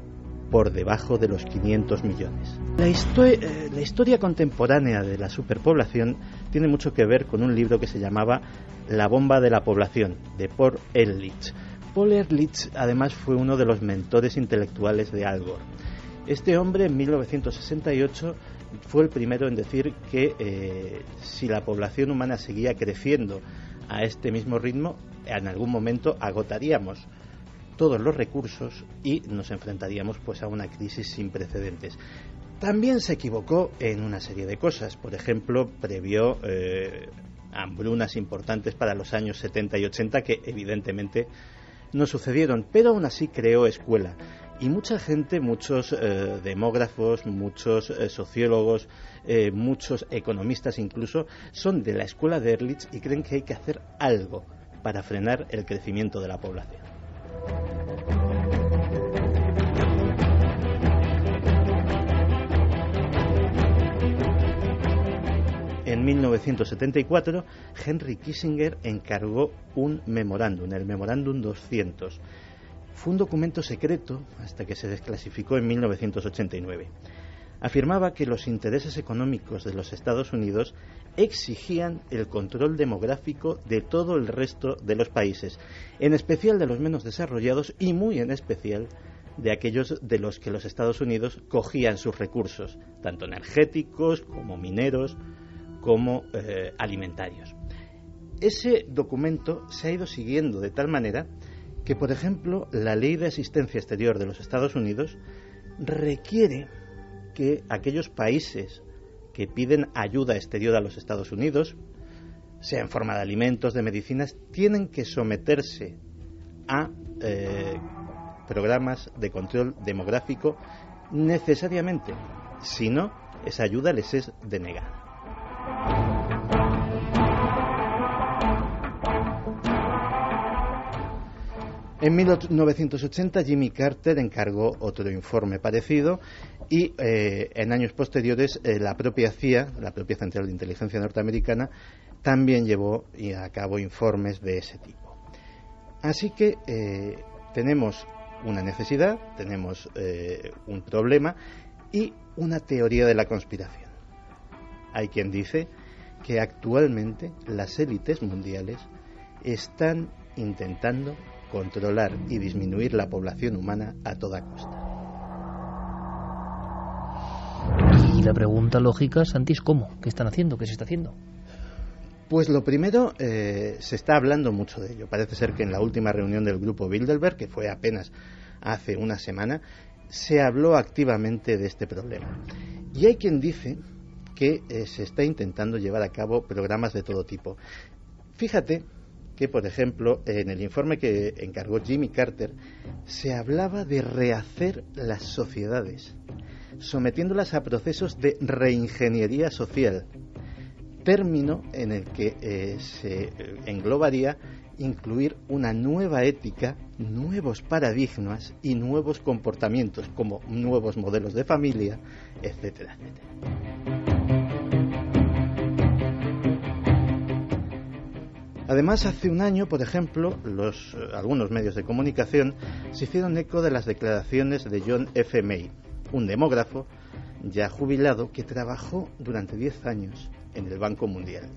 por debajo de los 500 millones. La historia contemporánea de la superpoblación tiene mucho que ver con un libro que se llamaba La bomba de la población, de Paul Ehrlich. Paul Ehrlich además fue uno de los mentores intelectuales de Al Gore. Este hombre en 1968 fue el primero en decir que si la población humana seguía creciendo a este mismo ritmo, en algún momento agotaríamos todos los recursos y nos enfrentaríamos pues a una crisis sin precedentes. También se equivocó en una serie de cosas. Por ejemplo, previó hambrunas importantes para los años 70 y 80 que evidentemente no sucedieron, pero aún así creó escuela. Y mucha gente, muchos demógrafos, muchos sociólogos, muchos economistas incluso, son de la escuela de Ehrlich y creen que hay que hacer algo para frenar el crecimiento de la población. En 1974, Henry Kissinger encargó un memorándum, el Memorándum 200. Fue un documento secreto hasta que se desclasificó en 1989. Afirmaba que los intereses económicos de los Estados Unidos exigían el control demográfico de todo el resto de los países, en especial de los menos desarrollados y muy en especial de aquellos de los que los Estados Unidos cogían sus recursos, tanto energéticos como mineros, como alimentarios. Ese documento se ha ido siguiendo de tal manera que, por ejemplo, la Ley de Asistencia Exterior de los Estados Unidos requiere que aquellos países que piden ayuda exterior a los Estados Unidos, sea en forma de alimentos, de medicinas, tienen que someterse a programas de control demográfico necesariamente, si no, esa ayuda les es denegada. En 1980 Jimmy Carter encargó otro informe parecido y en años posteriores la propia CIA, la propia Central de Inteligencia Norteamericana, también llevó a cabo informes de ese tipo. Así que tenemos una necesidad, tenemos un problema y una teoría de la conspiración. Hay quien dice que actualmente las élites mundiales están intentando controlar y disminuir la población humana a toda costa. Y la pregunta lógica, Santi, es ¿cómo? ¿Qué están haciendo? ¿Qué se está haciendo? Pues lo primero, se está hablando mucho de ello. Parece ser que en la última reunión del grupo Bilderberg, que fue apenas hace una semana, se habló activamente de este problema. Y hay quien dice que se está intentando llevar a cabo programas de todo tipo. Fíjate que, por ejemplo, en el informe que encargó Jimmy Carter, se hablaba de rehacer las sociedades, sometiéndolas a procesos de reingeniería social, término en el que se englobaría incluir una nueva ética, nuevos paradigmas y nuevos comportamientos, como nuevos modelos de familia, etcétera, etcétera. Además, hace un año, por ejemplo, algunos medios de comunicación se hicieron eco de las declaraciones de John F. May, un demógrafo ya jubilado que trabajó durante 10 años en el Banco Mundial.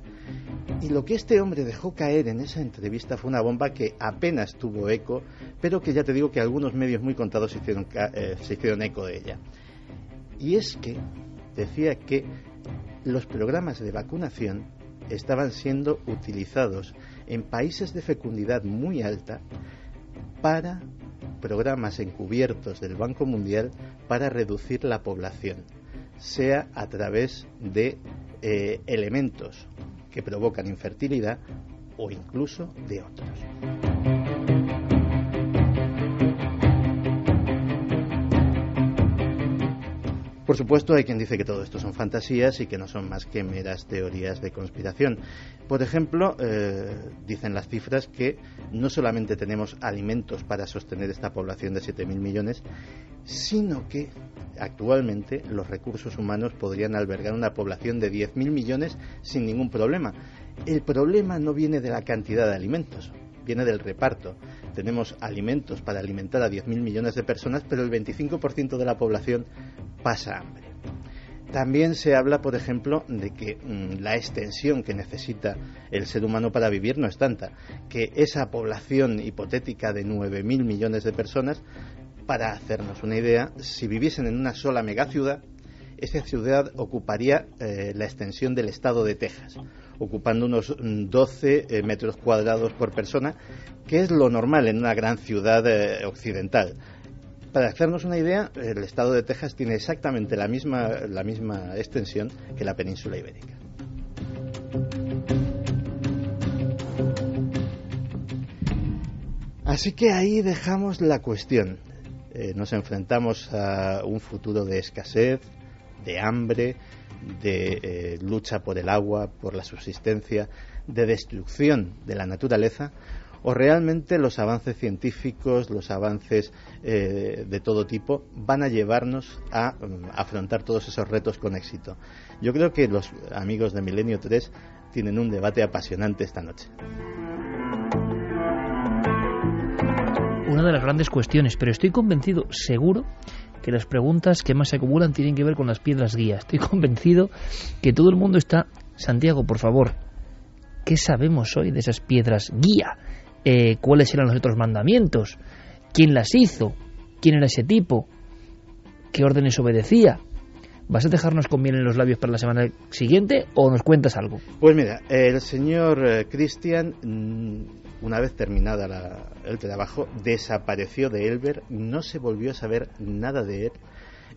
Y lo que este hombre dejó caer en esa entrevista fue una bomba que apenas tuvo eco, pero que ya te digo que algunos medios muy contados se hicieron eco de ella. Y es que decía que los programas de vacunación estaban siendo utilizados en países de fecundidad muy alta para programas encubiertos del Banco Mundial para reducir la población, sea a través de elementos que provocan infertilidad o incluso de otros. Por supuesto, hay quien dice que todo esto son fantasías y que no son más que meras teorías de conspiración. Por ejemplo, dicen las cifras que no solamente tenemos alimentos para sostener esta población de 7.000 millones, sino que actualmente los recursos humanos podrían albergar una población de 10.000 millones sin ningún problema. El problema no viene de la cantidad de alimentos, viene del reparto. Tenemos alimentos para alimentar a 10.000 millones de personas, pero el 25% de la población pasa hambre. También se habla, por ejemplo, de que la extensión que necesita el ser humano para vivir no es tanta, que esa población hipotética de 9.000 millones de personas, para hacernos una idea, si viviesen en una sola megaciudad, esa ciudad ocuparía la extensión del estado de Texas, ocupando unos 12 metros cuadrados por persona, que es lo normal en una gran ciudad occidental. Para hacernos una idea, el estado de Texas tiene exactamente la misma extensión que la península ibérica. Así que ahí dejamos la cuestión. Nos enfrentamos a un futuro de escasez, de hambre, de lucha por el agua, por la subsistencia, de destrucción de la naturaleza, o realmente los avances científicos, los avances de todo tipo van a llevarnos a afrontar todos esos retos con éxito. Yo creo que los amigos de Milenio 3 tienen un debate apasionante esta noche. Una de las grandes cuestiones, pero estoy convencido, seguro, que las preguntas que más se acumulan tienen que ver con las piedras guía. Estoy convencido que todo el mundo está... Santiago, por favor, ¿qué sabemos hoy de esas piedras guía? ¿Cuáles eran los otros mandamientos? ¿Quién las hizo? ¿Quién era ese tipo? ¿Qué órdenes obedecía? ¿Vas a dejarnos con miel en los labios para la semana siguiente o nos cuentas algo? Pues mira, el señor Christian, una vez terminada el trabajo, desapareció de Elber, no se volvió a saber nada de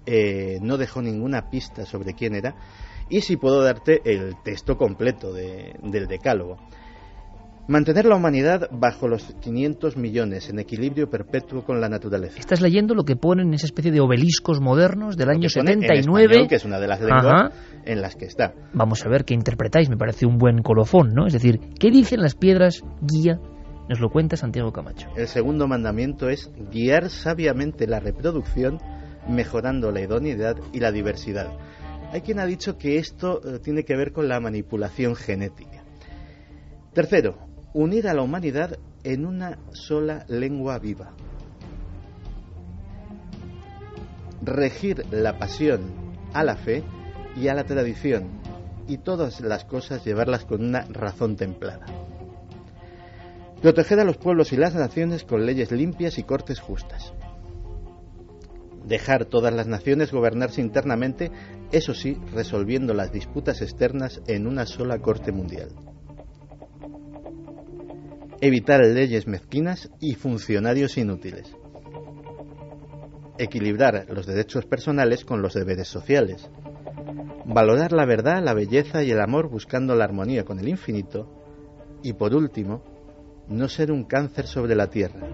él, no dejó ninguna pista sobre quién era, y si puedo darte el texto completo del decálogo. Mantener la humanidad bajo los 500 millones en equilibrio perpetuo con la naturaleza. Estás leyendo lo que ponen en esa especie de obeliscos modernos del año 79. En español, que es una de las lenguas en las que está. Vamos a ver qué interpretáis, me parece un buen colofón, ¿no? Es decir, ¿qué dicen las piedras guía? Nos lo cuenta Santiago Camacho. El segundo mandamiento es guiar sabiamente la reproducción, mejorando la idoneidad y la diversidad. Hay quien ha dicho que esto tiene que ver con la manipulación genética. Tercero, unir a la humanidad en una sola lengua viva. Regir la pasión a la fe y a la tradición, y todas las cosas llevarlas con una razón templada. Proteger a los pueblos y las naciones con leyes limpias y cortes justas. Dejar todas las naciones gobernarse internamente, eso sí, resolviendo las disputas externas en una sola corte mundial. Evitar leyes mezquinas y funcionarios inútiles. Equilibrar los derechos personales con los deberes sociales. Valorar la verdad, la belleza y el amor buscando la armonía con el infinito. Y por último, no ser un cáncer sobre la tierra,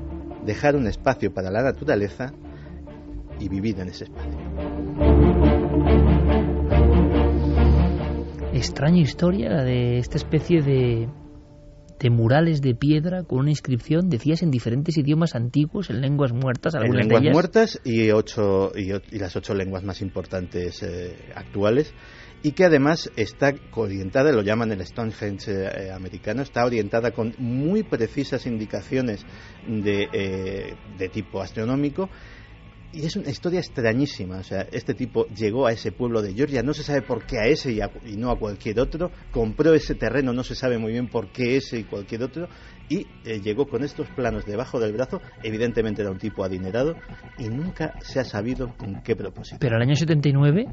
dejar un espacio para la naturaleza y vivir en ese espacio. Extraña historia la de esta especie de murales de piedra con una inscripción, decías, en diferentes idiomas antiguos, en lenguas muertas, algunas en lenguas de ellas. Muertas y las 8 lenguas más importantes actuales, y que además está orientada, lo llaman el Stonehenge americano, está orientada con muy precisas indicaciones de tipo astronómico. Y es una historia extrañísima. O sea, este tipo llegó a ese pueblo de Georgia, no se sabe por qué a ese y no a cualquier otro, compró ese terreno, no se sabe muy bien por qué ese y cualquier otro, y llegó con estos planos debajo del brazo. Evidentemente era un tipo adinerado y nunca se ha sabido con qué propósito. Pero el año 79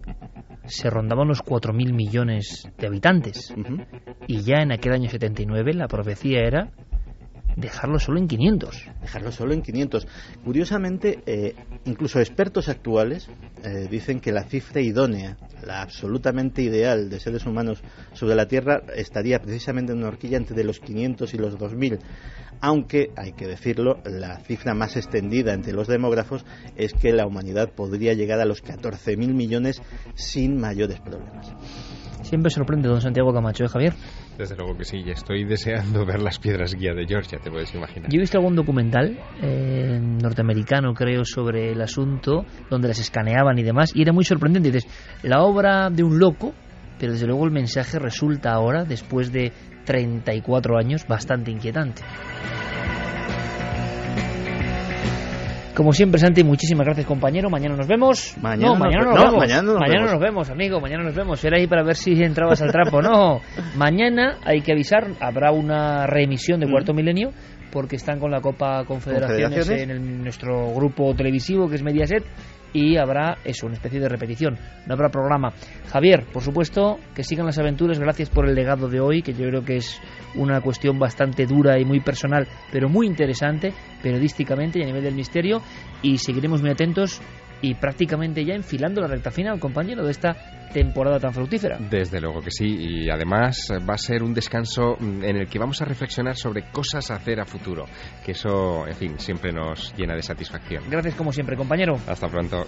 se rondaban los 4.000 millones de habitantes. Y ya en aquel año 79 la profecía era dejarlo solo en 500. Dejarlo solo en 500. Curiosamente, incluso expertos actuales dicen que la cifra idónea, la absolutamente ideal de seres humanos sobre la Tierra estaría precisamente en una horquilla entre los 500 y los 2.000. Aunque, hay que decirlo, la cifra más extendida entre los demógrafos es que la humanidad podría llegar a los 14.000 millones sin mayores problemas. Siempre sorprende don Santiago Camacho, ¿eh, Javier? Desde luego que sí, y estoy deseando ver las piedras guía de Georgia, te puedes imaginar. Yo he visto algún documental norteamericano, creo, sobre el asunto, donde las escaneaban y demás, y era muy sorprendente. Dices, la obra de un loco, pero desde luego el mensaje resulta ahora, después de 34 años, bastante inquietante. Como siempre, Santi, muchísimas gracias, compañero. Mañana nos vemos. Mañana nos vemos, amigo. Mañana nos vemos. Era ahí para ver si entrabas al trapo. No, mañana hay que avisar. Habrá una reemisión de Cuarto Milenio, porque están con la Copa Confederaciones en nuestro grupo televisivo, que es Mediaset, y habrá eso, una especie de repetición, no habrá programa. Javier, por supuesto, que sigan las aventuras, gracias por el legado de hoy, que yo creo que es una cuestión bastante dura y muy personal, pero muy interesante periodísticamente y a nivel del misterio, y seguiremos muy atentos y prácticamente ya enfilando la recta final, compañero, de esta temporada tan fructífera. Desde luego que sí, y además va a ser un descanso en el que vamos a reflexionar sobre cosas a hacer a futuro, que eso, en fin, siempre nos llena de satisfacción. Gracias como siempre, compañero. Hasta pronto.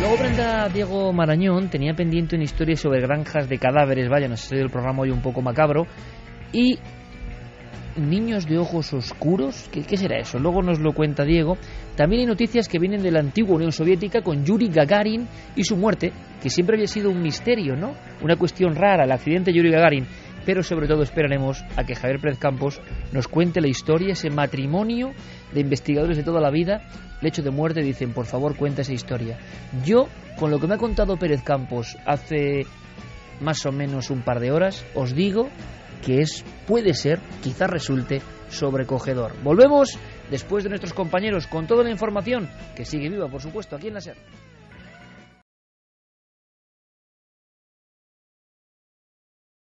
Luego Brenda Diego Marañón tenía pendiente una historia sobre granjas de cadáveres, vaya, nos ha salido el programa hoy un poco macabro, y niños de ojos oscuros, ¿qué será eso? Luego nos lo cuenta Diego. También hay noticias que vienen de la antigua Unión Soviética con Yuri Gagarin y su muerte, que siempre había sido un misterio, ¿no? Una cuestión rara, el accidente de Yuri Gagarin. Pero sobre todo esperaremos a que Javier Pérez Campos nos cuente la historia, ese matrimonio de investigadores de toda la vida, lecho de muerte, dicen, por favor, cuenta esa historia. Yo, con lo que me ha contado Pérez Campos hace más o menos un par de horas, os digo que puede ser, quizás resulte sobrecogedor. Volvemos después de nuestros compañeros con toda la información que sigue viva, por supuesto, aquí en la SER.